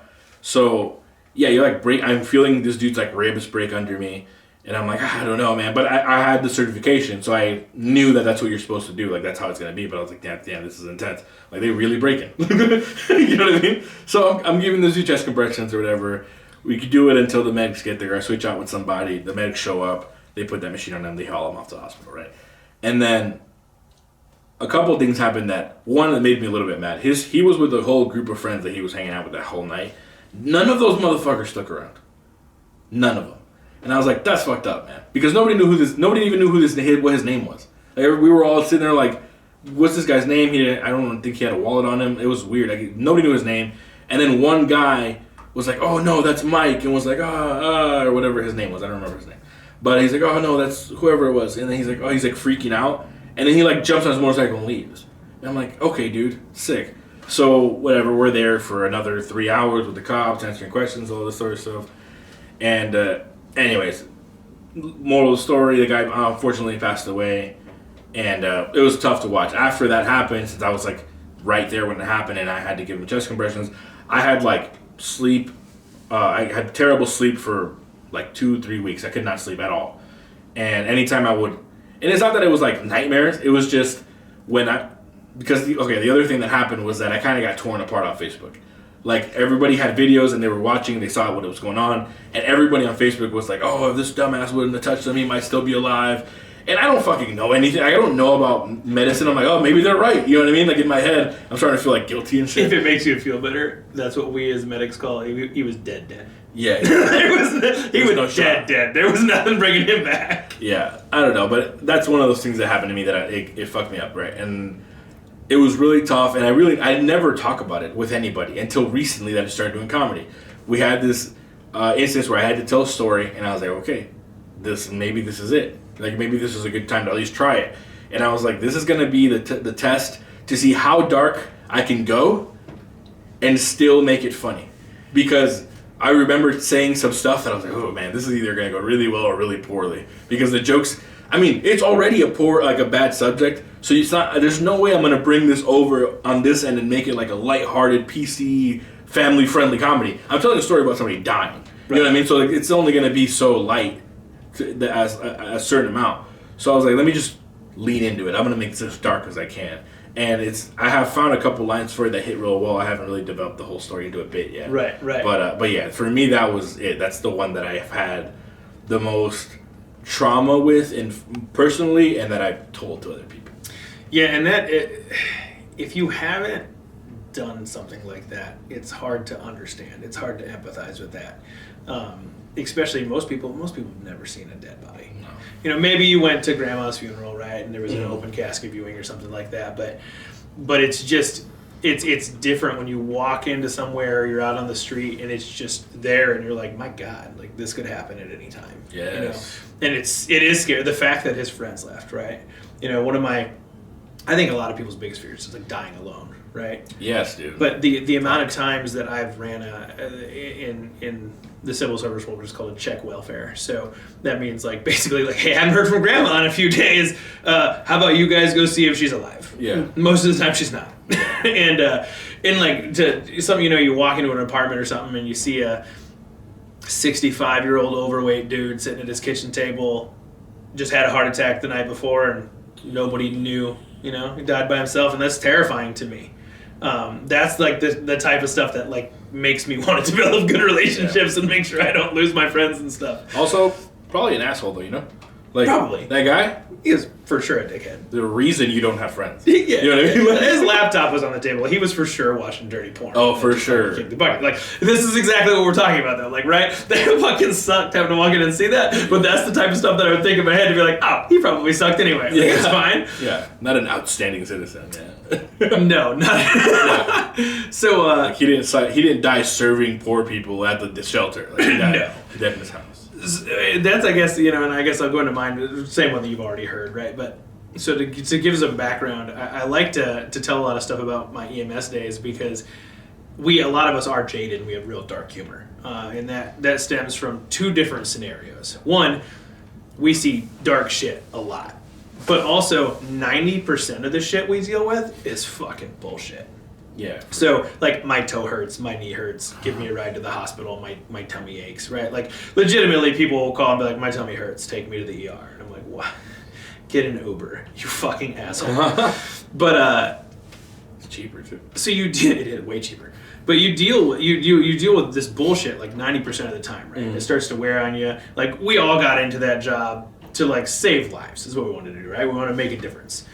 So, yeah, you're like I'm feeling this dude's like ribs break under me, and I'm like, I don't know, man. But I had the certification, so I knew that that's what you're supposed to do. Like, that's how it's gonna be. But I was like, damn, this is intense. Like, they really breaking. You know what I mean? So I'm giving those 2 chest compressions or whatever. We could do it until the medics get there. I switch out with somebody. The medics show up. They put that machine on them. They haul them off to the hospital, right? And then a couple of things happened that made me a little bit mad. He was with a whole group of friends that he was hanging out with that whole night. None of those motherfuckers stuck around. None of them. And I was like, that's fucked up, man. Because nobody even knew what his name was. Like, we were all sitting there like, what's this guy's name? I don't think he had a wallet on him. It was weird. Like, nobody knew his name. And then one guy was like, oh no, that's Mike. And was like, or whatever his name was. I don't remember his name. But he's like, oh no, that's whoever it was. And then he's like freaking out. And then he like jumps on his motorcycle and leaves. And I'm like, okay, dude, sick. So, whatever, we're there for another 3 hours with the cops, answering questions, all this sort of stuff. And, anyways, moral of the story, the guy unfortunately passed away. And it was tough to watch. After that happened, since I was, like, right there when it happened and I had to give him chest compressions, I had, like, sleep. I had terrible sleep for, like, 2-3 weeks. I could not sleep at all. And anytime I would... And it's not that it was, like, nightmares. It was just when Because, the other thing that happened was that I kind of got torn apart on Facebook. Like, everybody had videos and they were watching, they saw what was going on, and everybody on Facebook was like, oh, if this dumbass wouldn't have touched him, he might still be alive. And I don't fucking know anything. I don't know about medicine. I'm like, oh, maybe they're right. You know what I mean? Like, in my head, I'm starting to feel, like, guilty and shit. If it makes you feel better, that's what we as medics call it. He was dead. Yeah. he was no dead. There was nothing bringing him back. Yeah. I don't know, but that's one of those things that happened to me that it fucked me up, right? And... it was really tough, and I never talk about it with anybody until recently that I started doing comedy. We had this instance where I had to tell a story, and I was like, okay, maybe this is it. Like, maybe this is a good time to at least try it. And I was like, this is going to be the test to see how dark I can go and still make it funny. Because I remember saying some stuff that I was like, oh man, this is either going to go really well or really poorly. Because the jokes, I mean, it's already a bad subject. So it's not, there's no way I'm going to bring this over on this end and make it like a lighthearted, PC, family-friendly comedy. I'm telling a story about somebody dying. You know what I mean? So like, it's only going to be so light as a certain amount. So I was like, let me just lean into it. I'm going to make this as dark as I can. And I have found a couple lines for it that hit real well. I haven't really developed the whole story into a bit yet. Right. But yeah, for me, that was it. That's the one that I've had the most trauma with, and personally, and that I've told to other people. Yeah, and if you haven't done something like that, it's hard to understand. It's hard to empathize with that. Especially most people have never seen a dead body. No. You know, maybe you went to grandma's funeral, right, and there was an open casket viewing or something like that, but it's just it's different when you walk into somewhere, you're out on the street, and it's just there, and you're like, my God, like this could happen at any time. Yes. You know? And it is scary. The fact that his friends left, right? You know, I think a lot of people's biggest fears is like dying alone, right? Yes, dude. But the amount of times that I've ran in the civil service world, which is called a check welfare. So that means like basically like, hey, I haven't heard from grandma in a few days. How about you guys go see if she's alive? Yeah. Most of the time she's not. and like to some, you know, you walk into an apartment or something and you see a 65-year-old overweight dude sitting at his kitchen table, just had a heart attack the night before and nobody knew. You know, he died by himself, and that's terrifying to me. That's like the type of stuff that like makes me want to develop good relationships and make sure I don't lose my friends and stuff. Also, probably an asshole though, you know? Like, probably. That guy? He is for sure a dickhead. The reason you don't have friends. Yeah. You know what I mean? His laptop was on the table. He was for sure watching dirty porn. Oh, for sure. Kick the bucket. Like, this is exactly what we're talking about, though. Like, right? That fucking sucked having to walk in and see that. But that's the type of stuff that I would think in my head to be like, oh, he probably sucked anyway. Like, it's fine. Yeah. Not an outstanding citizen, man. No, not. Yeah. So, like he didn't die serving poor people at the shelter. Like, he died, he died in his house. That's, I guess, you know, and I guess I'll go into mine, same one that you've already heard, right? But so to give some background, I like to tell a lot of stuff about my EMS days because a lot of us are jaded and we have real dark humor. And that stems from two different scenarios. One, we see dark shit a lot. But also, 90% of the shit we deal with is fucking bullshit. Yeah. So, like, my toe hurts, my knee hurts, give me a ride to the hospital, my tummy aches, right? Like, legitimately, people will call and be like, my tummy hurts, take me to the ER. And I'm like, what? Get an Uber, you fucking asshole. But, it's cheaper, too. So it is way cheaper. But you deal with this bullshit, like, 90% of the time, right? It starts to wear on you. Like, we all got into that job to, like, save lives, is what we want to do, right? We want to make a difference.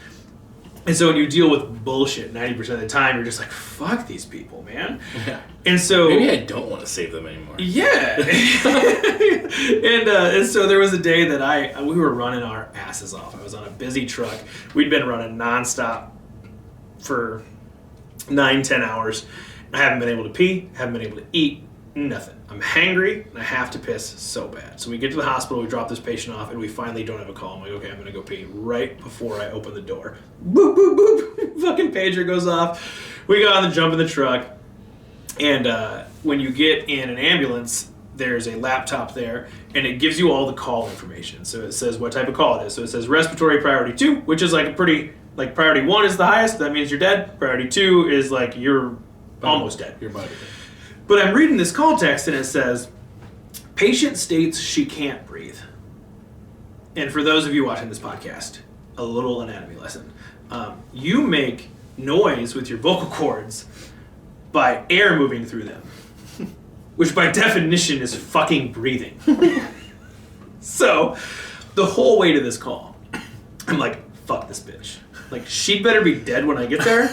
And so when you deal with bullshit 90% of the time, you're just like, fuck these people, man. Yeah. And so... Maybe I don't want to save them anymore. Yeah. and so there was a day that we were running our asses off. I was on a busy truck. We'd been running nonstop for 9-10 hours. I haven't been able to pee, haven't been able to eat, nothing. I'm hangry, and I have to piss so bad. So we get to the hospital, we drop this patient off, and we finally don't have a call. I'm like, okay, I'm going to go pee right before I open the door. Boop, boop, boop. Fucking pager goes off. We got on the jump in the truck, and when you get in an ambulance, there's a laptop there, and it gives you all the call information. So it says what type of call it is. So it says respiratory priority 2, which is like a pretty, like priority 1 is the highest. That means you're dead. Priority 2 is like you're almost dead. Your body. But I'm reading this call text and it says, patient states she can't breathe. And for those of you watching this podcast, a little anatomy lesson. You make noise with your vocal cords by air moving through them, which by definition is fucking breathing. So the whole way to this call, I'm like, fuck this bitch. Like, she'd better be dead when I get there,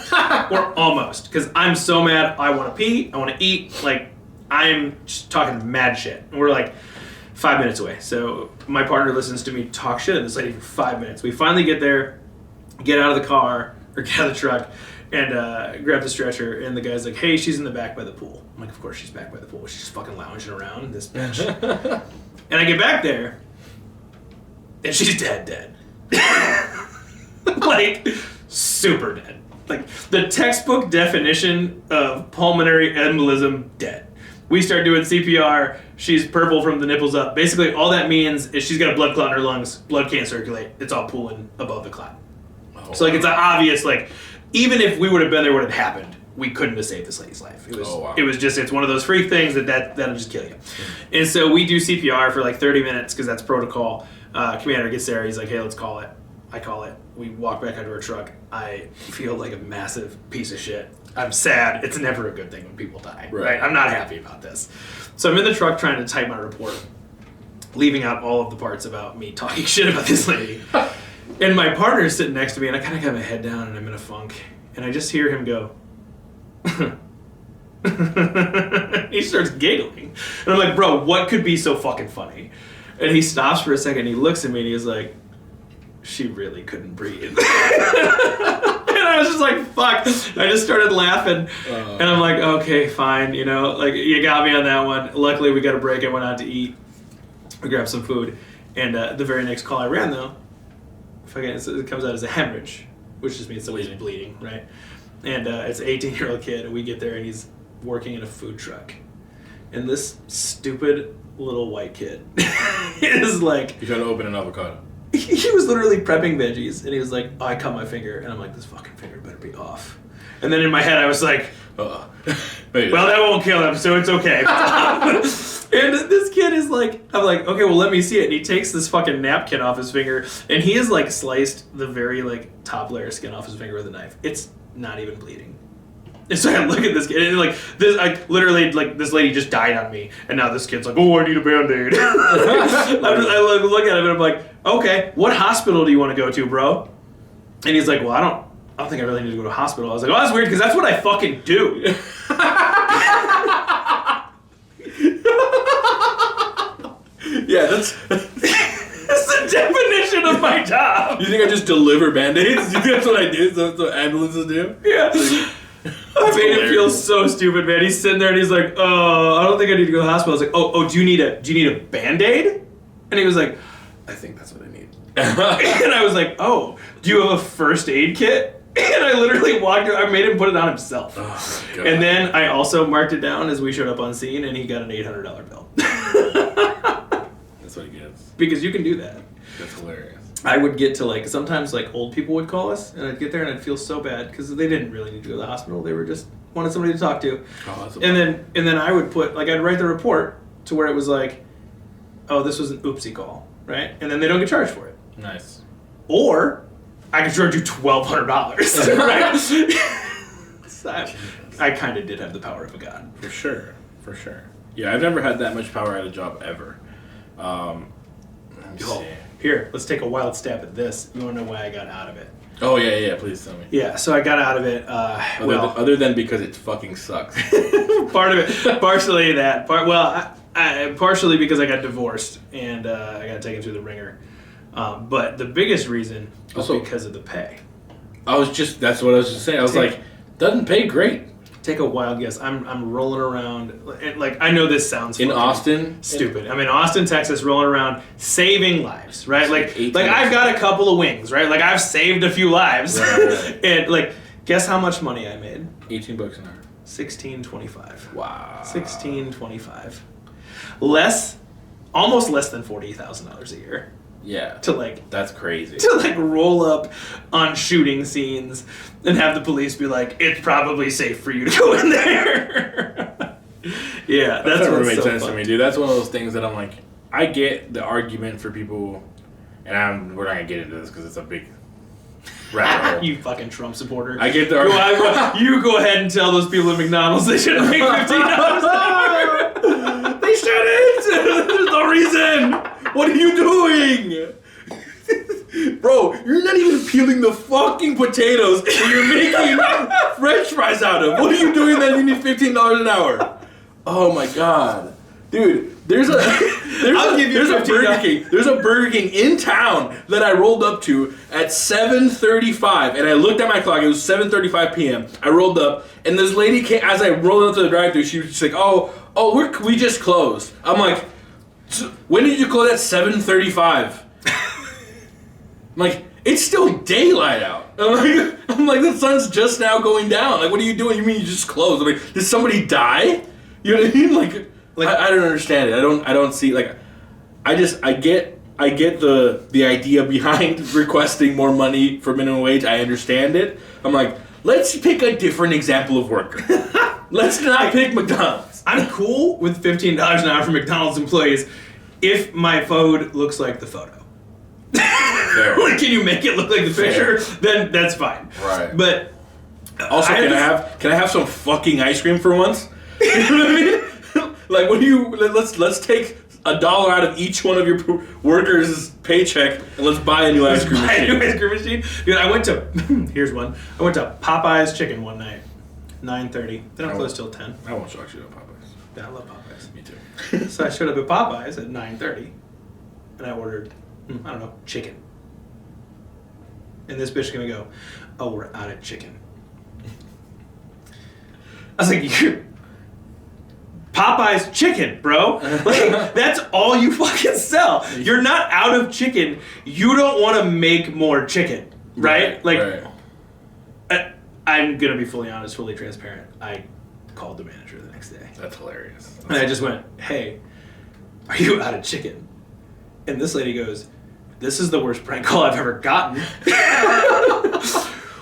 or almost, because I'm so mad. I want to pee, I want to eat, like, I'm just talking mad shit. And we're like 5 minutes away. So my partner listens to me talk shit to this lady for 5 minutes. We finally get there, get out of the car, or get out of the truck, and grab the stretcher, and the guy's like, hey, she's in the back by the pool. I'm like, of course she's back by the pool. She's just fucking lounging around, this bitch. And I get back there, and she's dead. Like, super dead. Like, the textbook definition of pulmonary embolism, dead. We start doing CPR, she's purple from the nipples up. Basically, all that means is she's got a blood clot in her lungs, blood can't circulate, it's all pooling above the clot. Oh, so, like, it's obvious, like, even if we would have been there, what had happened, we couldn't have saved this lady's life. It was just, it's one of those freak things that'll just kill you. And so we do CPR for like 30 minutes because that's protocol. Commander gets there, he's like, hey, let's call it. I call it. We walk back into our truck. I feel like a massive piece of shit. I'm sad. It's never a good thing when people die, right? I'm not happy about this. So I'm in the truck trying to type my report, leaving out all of the parts about me talking shit about this lady. And my partner is sitting next to me, and I kind of got my head down, and I'm in a funk. And I just hear him go, he starts giggling. And I'm like, bro, what could be so fucking funny? And he stops for a second, he looks at me, and he's like, she really couldn't breathe. And I was just like, fuck. And I just started laughing. And I'm like, okay, fine. You know, like, you got me on that one. Luckily, we got a break. I went out to eat. We grabbed some food. And the very next call I ran, though, it comes out as a hemorrhage, which just means somebody's bleeding, right? And it's an 18-year-old kid, and we get there, and he's working in a food truck. And this stupid little white kid is like... You trying to open an avocado. He was literally prepping veggies, and he was like, oh, I cut my finger. And I'm like, this fucking finger better be off. And then in my head, I was like, well, that won't kill him, so it's okay. And this kid is like, I'm like, okay, well, let me see it. And he takes this fucking napkin off his finger, and he has, like, sliced the very, like, top layer of skin off his finger with a knife. It's not even bleeding. And so I look at this kid, and like, this, like, literally, like, this lady just died on me, and now this kid's like, oh, I need a Band-Aid. I look at him, and I'm like, okay, what hospital do you want to go to, bro? And he's like, well, I don't think I really need to go to a hospital. I was like, oh, that's weird, because that's what I fucking do. Yeah, that's the definition of my job. You think I just deliver Band-Aids? You think that's what I do? That's what ambulances do? Yeah. I made him feel so stupid, man. He's sitting there and he's like, oh, I don't think I need to go to the hospital. I was like, oh, do you need a Band-Aid? And he was like, I think that's what I need. And I was like, oh, do you have a first aid kit? And I literally I made him put it on himself. Oh, my God. And then I also marked it down as we showed up on scene, and he got an $800 bill. That's what he gets. Because you can do that. That's hilarious. I would get to, like, sometimes, like, old people would call us, and I'd get there and I'd feel so bad because they didn't really need to go to the hospital. They were just wanted somebody to talk to. Oh, and then I would put, like, I'd write the report to where it was like, oh, this was an oopsie call, right? And then they don't get charged for it. Nice. Or I could charge you $1,200, right? So I kind of did have the power of a god. For sure. Yeah, I've never had that much power at a job ever. Here, let's take a wild stab at this. You want to know why I got out of it? Oh, yeah, please tell me. Yeah, so I got out of it, other than because it fucking sucks. Part of it, partially that. Partially because I got divorced, and I got taken through the ringer. But the biggest reason was because of the pay. That's what I was just saying. I was like, doesn't pay great. Take a wild guess. I'm rolling around, like, I know this sounds in Austin, stupid. I'm in Austin, Texas, rolling around, saving lives, right? Like I've got a couple of wings, right? Like, I've saved a few lives, right. And like, guess how much money I made? $18 an hour. $16.25. Wow. $16.25. Almost less than $40,000 a year. Yeah. That's crazy. To, like, roll up on shooting scenes and have the police be like, it's probably safe for you to go in there. Yeah, that's never made sense to me, dude. That's one of those things that I'm like, I get the argument for people, and we're not gonna get into this because it's a big rabbit hole. You fucking Trump supporter. I get the argument. You go ahead and tell those people at McDonald's they shouldn't make $15 an hour. They shouldn't. There's no reason. What are you doing? Bro, you're not even peeling the fucking potatoes that you're making French fries out of. What are you doing that you need $15 an hour? Oh my God. Dude, there's a Burger King. There's a Burger King in town that I rolled up to at 7:35, and I looked at my clock. It was 7:35 p.m. I rolled up, and this lady came as I rolled up to the drive-thru. She was just like, "Oh, we just closed." I'm like, "When did you close at 7:35?" I'm like, it's still daylight out. I'm like, the sun's just now going down. Like, what are you doing? You mean you just closed? I'm like, did somebody die? You know what I mean? Like I don't understand it. I don't see, like, I get the idea behind requesting more money for minimum wage. I understand it. I'm like, let's pick a different example of worker. Let's not pick McDonald's. I'm cool with $15 an hour for McDonald's employees if my food looks like the photo. Like, can you make it look like the picture? Then that's fine. Right. But also, can I have some fucking ice cream for once? You know what I mean? Like, what do you? Let's take $1 out of each one of your workers' paycheck and let's buy a new ice cream machine. Dude, I went to here's one. I went to Popeye's Chicken one night, 9:30. They don't close till 10. I won't shock you at Popeyes. Yeah, I love Popeyes. Me too. So I showed up at Popeyes at 9:30, and I ordered, I don't know, chicken. And this bitch is gonna go, oh, we're out of chicken. I was like, you're Popeye's chicken, bro. Like, that's all you fucking sell. You're not out of chicken. You don't want to make more chicken, right? I'm gonna be fully honest, fully transparent. I called the manager the next day. That's hilarious. And I just went, hey, are you out of chicken? And this lady goes, this is the worst prank call I've ever gotten.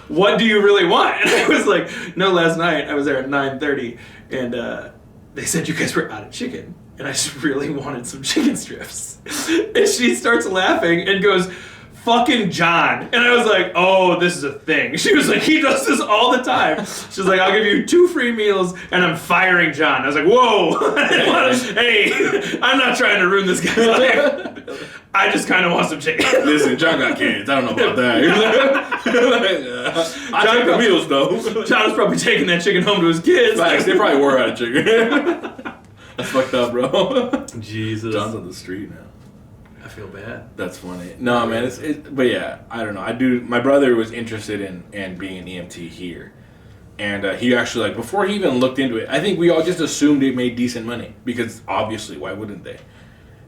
What do you really want? And I was like, no, last night I was there at 9:30 and they said you guys were out of chicken. And I just really wanted some chicken strips. And she starts laughing and goes, fucking John. And I was like, oh, this is a thing. She was like, he does this all the time. She's like, I'll give you 2 free meals and I'm firing John. I was like, whoa. Hey, I'm not trying to ruin this guy's life. I just kind of want some chicken. Listen, John got kids. I don't know about that. I take the meals, though. John was probably taking that chicken home to his kids. Facts, they probably were out of chicken. That's fucked up, bro. Jesus. John's on the street now. I feel bad. That's funny. No, man, but yeah, I don't know. My brother was interested in being an EMT here. And he actually, like, before he even looked into it, I think we all just assumed it made decent money. Because, obviously, why wouldn't they?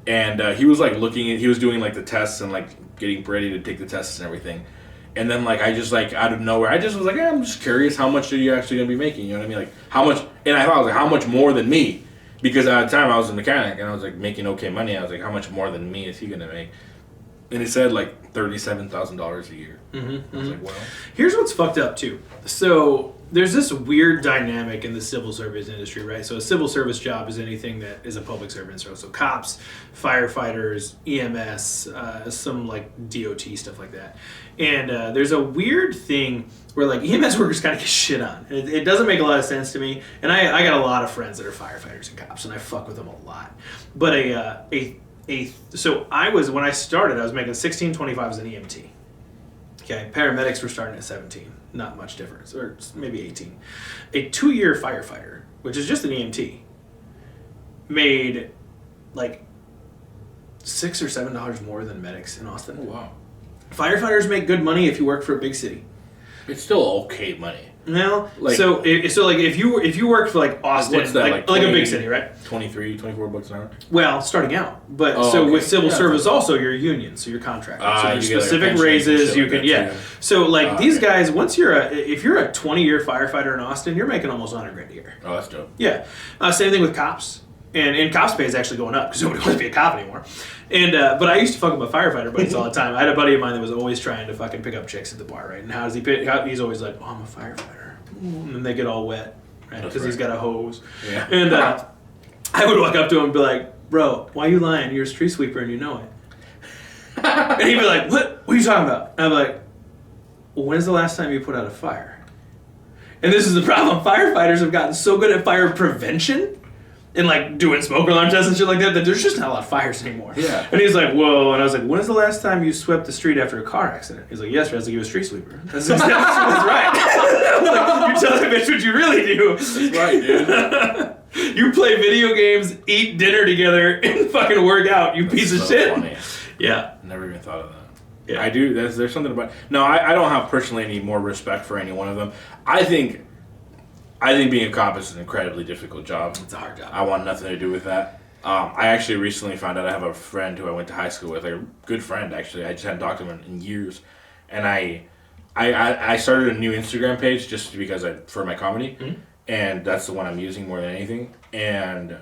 And he was, like, he was doing, like, the tests and, like, getting ready to take the tests and everything. And then, like, I just, like, out of nowhere, I just was like, I'm just curious, how much are you actually going to be making? You know what I mean? Like, how much, and I thought, I was like, how much more than me? Because at the time I was a mechanic and I was like making okay money. I was like, how much more than me is he gonna make? And it said like $37,000 a year. I was like, well. Here's what's fucked up too. So there's this weird dynamic in the civil service industry, right? So a civil service job is anything that is a public servant. So cops, firefighters, EMS, some like DOT, stuff like that. And there's a weird thing where like EMS workers kind of get shit on. It doesn't make a lot of sense to me. And I got a lot of friends that are firefighters and cops, and I fuck with them a lot. But so when I started, I was making $16.25 as an EMT. Okay, paramedics were starting at 17, not much difference, or maybe 18. A 2-year firefighter, which is just an EMT, made like $6 or $7 more than medics in Austin. Oh, wow. Firefighters make good money if you work for a big city. It's still okay money. Well, like, if you work for like Austin, what's that, like a big city, right? 23, $24 an hour? Well, starting out. But with civil service also, you're a union, so you're contracted. So there's specific raises you can, too. So like these guys, if you're a 20-year firefighter in Austin, you're making almost $100,000 a year. Oh, that's dope. Yeah. Same thing with cops. And cops pay is actually going up because nobody wants to be a cop anymore. And but I used to fuck with my firefighter buddies all the time. I had a buddy of mine that was always trying to fucking pick up chicks at the bar, right? And how does he pick? He's always like, oh, I'm a firefighter. And then they get all wet, right? Because he's got a hose. Yeah. And I would walk up to him and be like, bro, why are you lying? You're a street sweeper and you know it. And he'd be like, what? What are you talking about? And I'm like, well, when's the last time you put out a fire? And this is the problem. Firefighters have gotten so good at fire prevention and like doing smoke alarm tests and shit like that there's just not a lot of fires anymore. Yeah. And he's like, whoa. And I was like, when is the last time you swept the street after a car accident? He's like, yesterday. I was like, you were a street sweeper. That's right. I was like, you tell that bitch what you really do. That's right, dude. You play video games, eat dinner together, and fucking work out, you piece of shit. Funny. Yeah. Never even thought of that. Yeah. I do. There's something about... No, I don't have personally any more respect for any one of them. I think being a cop is an incredibly difficult job. It's a hard job. I want nothing to do with that. I actually recently found out I have a friend who I went to high school with, like a good friend actually. I just hadn't talked to him in years. and I started a new Instagram page just because for my comedy, and that's the one I'm using more than anything. And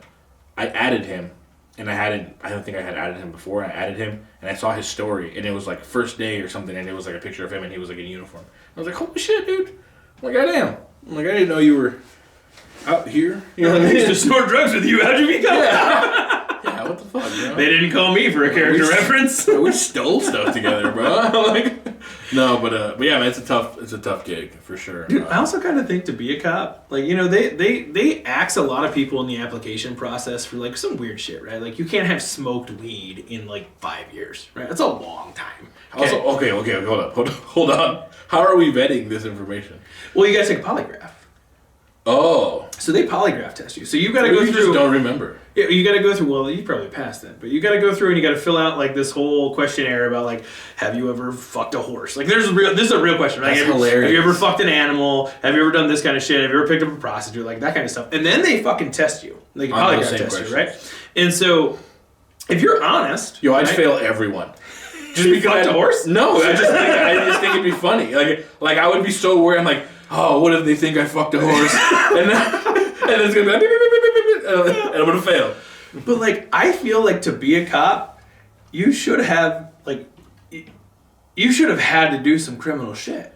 I added him, and I don't think I had added him before. I added him, and I saw his story, and it was like first day or something, and it was like a picture of him, and he was like in uniform. I was like, holy shit, dude! I'm like, goddamn! I'm like, I didn't know you were out here. You know what I mean? To snort drugs with you. How'd you become? Yeah, what the fuck, bro? They didn't call me for a character reference. We stole stuff together, bro. Like, no, but yeah, man, it's a tough gig for sure. Dude, I also kind of think to be a cop, like, you know, they axe a lot of people in the application process for like some weird shit, right? Like, you can't have smoked weed in like 5 years, right? That's a long time. Okay. Also, okay, hold on. How are we vetting this information? Well, you gotta take a polygraph. Oh, so they polygraph test you. So you gotta go through. Just don't remember. Yeah, you gotta go through. Well, you probably passed that, but you gotta go through and you gotta fill out like this whole questionnaire about like, have you ever fucked a horse? Like, this is a real question, right? That's hilarious. Have you ever fucked an animal? Have you ever done this kind of shit? Have you ever picked up a prostitute? Like that kind of stuff. And then they fucking test you. They polygraph test you, right? And so, if you're honest, I'd fail everyone. Just because fucked a horse? No, I just think it'd be funny. Like I would be so worried. I'm like, oh, what if they think I fucked a horse? and it's gonna be like, and I'm gonna fail. But like, I feel like to be a cop, you should have had to do some criminal shit.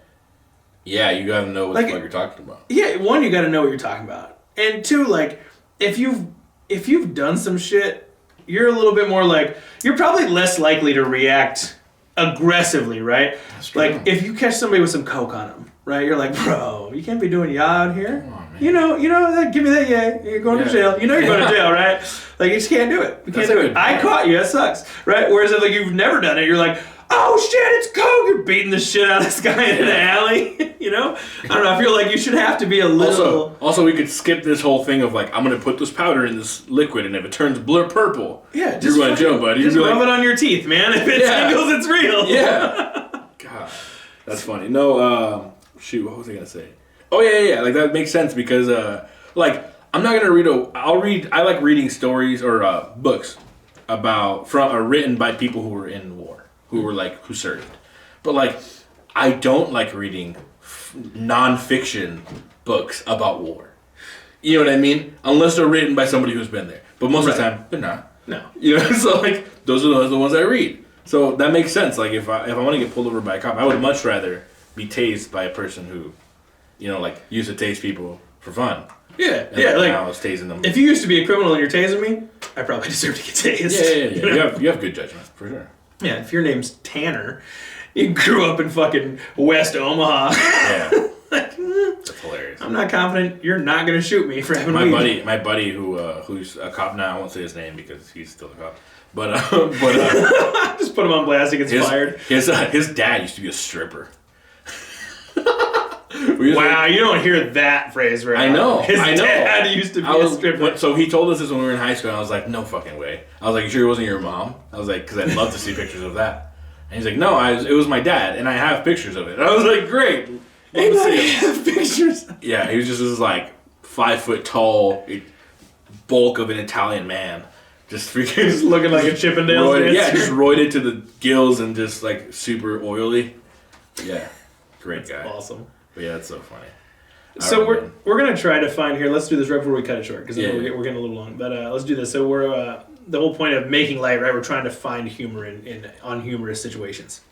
Yeah, you gotta know what the fuck you're talking about. Yeah, one, you gotta know what you're talking about, and two, like, if you've done some shit, you're a little bit more like, you're probably less likely to react aggressively, right? That's true. Like, if you catch somebody with some coke on them, right? You're like, bro, you can't be doing yaw out here. Come on, man. You know, give me that yeah. You're going to jail. You know you're going to jail, right? Like, you just can't do it. You can't do it. I caught you. That sucks, right? Whereas if like you've never done it, you're like, oh shit, it's coke. You're beating the shit out of this guy in the alley. You know? I don't know. I feel like you should have to be a little. Also, we could skip this whole thing of like, I'm gonna put this powder in this liquid, and if it turns purple, yeah, you're going to jail, buddy. Just rub it on your teeth, man. If it tingles, it's real. Yeah. God, that's funny. No, shoot, what was I gonna say? Oh yeah. Like that makes sense because like I'm not gonna read. I like reading stories or books written by people who were in war, who served. But like, I don't like reading non-fiction books about war. You know what I mean? Unless they're written by somebody who's been there. But most of the time, they're not. No. You know, so like those are the ones I read. So that makes sense. Like if I want to get pulled over by a cop, I would much rather be tased by a person who, you know, like used to tase people for fun. Yeah, like now I was tasing them. If you used to be a criminal and you're tasing me, I probably deserve to get tased. Yeah. You have good judgment for sure. Yeah, if your name's Tanner, you grew up in fucking West Omaha. Yeah. That's hilarious. I'm not confident you're not gonna shoot me for having weed. My buddy who's a cop now, I won't say his name because he's still a cop. But just put him on blast. He gets fired. His dad used to be a stripper. Wow, you don't hear that phrase very often. I know. His dad used to be a stripper. So he told us this when we were in high school, and I was like, no fucking way. I was like, you sure it wasn't your mom? I was like, because I'd love to see pictures of that. And he's like, no, it was my dad, and I have pictures of it. And I was like, great. I have pictures. Yeah, he was just this like 5 foot tall bulk of an Italian man. Just freaking just looking like a Chippendale dancer. Yeah, just roided to the gills and just like super oily. Yeah, great guy. Awesome. But yeah, that's so funny. So we're gonna try to find here. Let's do this right before we cut it short because we're getting a little long. But let's do this. So we're the whole point of making light, right? We're trying to find humor in unhumorous situations.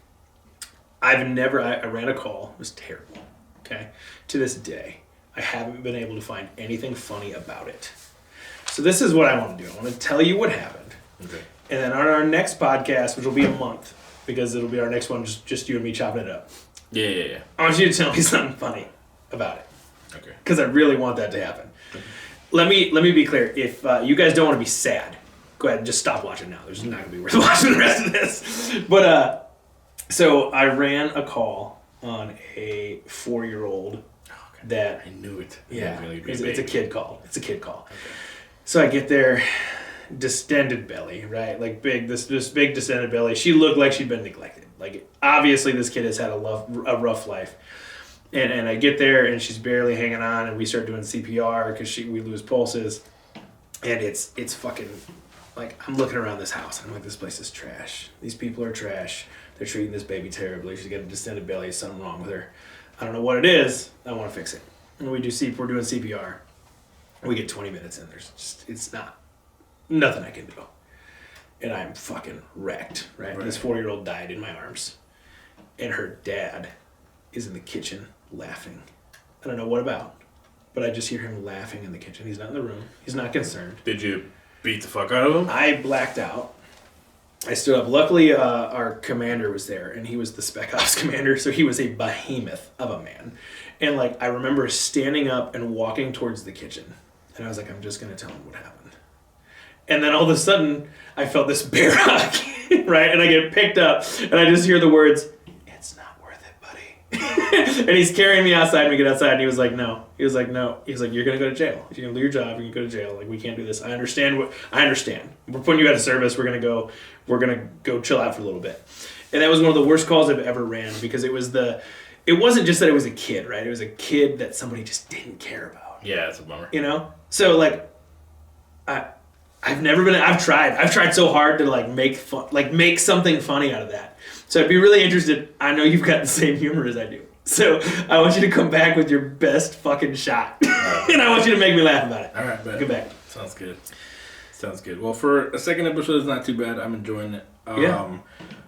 I ran a call. It was terrible. Okay, to this day, I haven't been able to find anything funny about it. So this is what I want to do. I want to tell you what happened. Okay. And then on our next podcast, which will be a month, because it'll be our next one, just you and me chopping it up. Yeah. I want you to tell me something funny about it. Okay. Because I really want that to happen. Okay. Let me be clear. If you guys don't want to be sad, go ahead and just stop watching now. There's not going to be worth watching the rest of this. But, so I ran a call on a 4-year-old that... I knew it. Yeah. It's a kid call. It's a kid call. Okay. So I get there, distended belly, right? Like this big distended belly. She looked like she'd been neglected. Like, obviously this kid has had a rough life. And I get there, and she's barely hanging on, and we start doing CPR because we lose pulses. And it's fucking, like, I'm looking around this house, and I'm like, this place is trash. These people are trash. They're treating this baby terribly. She's got a distended belly. Something wrong with her. I don't know what it is. I want to fix it. And we're doing CPR. We get 20 minutes in. It's nothing I can do. And I'm fucking wrecked, right? This 4-year-old died in my arms. And her dad is in the kitchen laughing. I don't know what about, but I just hear him laughing in the kitchen. He's not in the room. He's not concerned. Did you beat the fuck out of him? I blacked out. I stood up. Luckily, our commander was there, and he was the Spec Ops commander, so he was a behemoth of a man. And, like, I remember standing up and walking towards the kitchen. And I was like, I'm just going to tell him what happened. And then all of a sudden, I felt this bear hug, right? And I get picked up, and I just hear the words, "It's not worth it, buddy." And he's carrying me outside, and we get outside, and he was like, no. He was like, no. He was like, you're going to go to jail. If you're going to lose your job, you're going to go to jail. Like, we can't do this. I understand. We're putting you out of service. We're going to go chill out for a little bit. And that was one of the worst calls I've ever ran, because it wasn't just that it was a kid, right? It was a kid that somebody just didn't care about. Yeah, it's a bummer. You know? So, like, I've tried so hard to, like, make something funny out of that. So I'd be really interested. I know you've got the same humor as I do. So I want you to come back with your best fucking shot. And I want you to make me laugh about it. All right, bet. Get back. Sounds good. Well, for a second episode, it's not too bad. I'm enjoying it.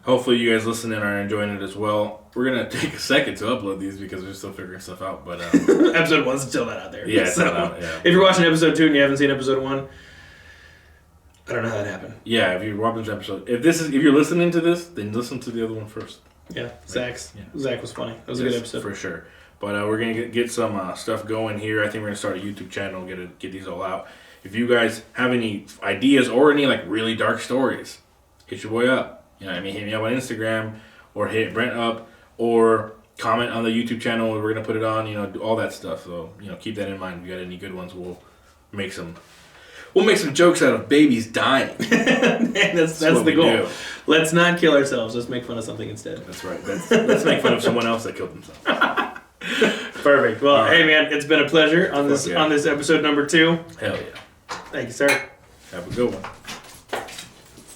Hopefully you guys listening are enjoying it as well. We're going to take a second to upload these because we're still figuring stuff out. But episode 1's still not out there. Yeah, it's not out, yeah. If you're watching episode 2 and you haven't seen episode 1, I don't know how that happened. Yeah, if you're watching this episode, if you're listening to this, then listen to the other one first. Yeah, right? Zach was funny. That was a Yes, good episode. For sure. But we're going to get some stuff going here. I think we're going to start a YouTube channel and get these all out. If you guys have any ideas or any like really dark stories, hit your boy up. You know what I mean? Hit me up on Instagram or hit Brent up or comment on the YouTube channel. We're going to put it on, do all that stuff. So, keep that in mind. If you got any good ones, we'll make some jokes out of babies dying. that's the goal. Do. Let's not kill ourselves. Let's make fun of something instead. That's right. Let's make fun of someone else that killed themselves. Perfect. Well, Hey man, it's been a pleasure on this episode number 2. Hell yeah. Thank you, sir. Have a good one.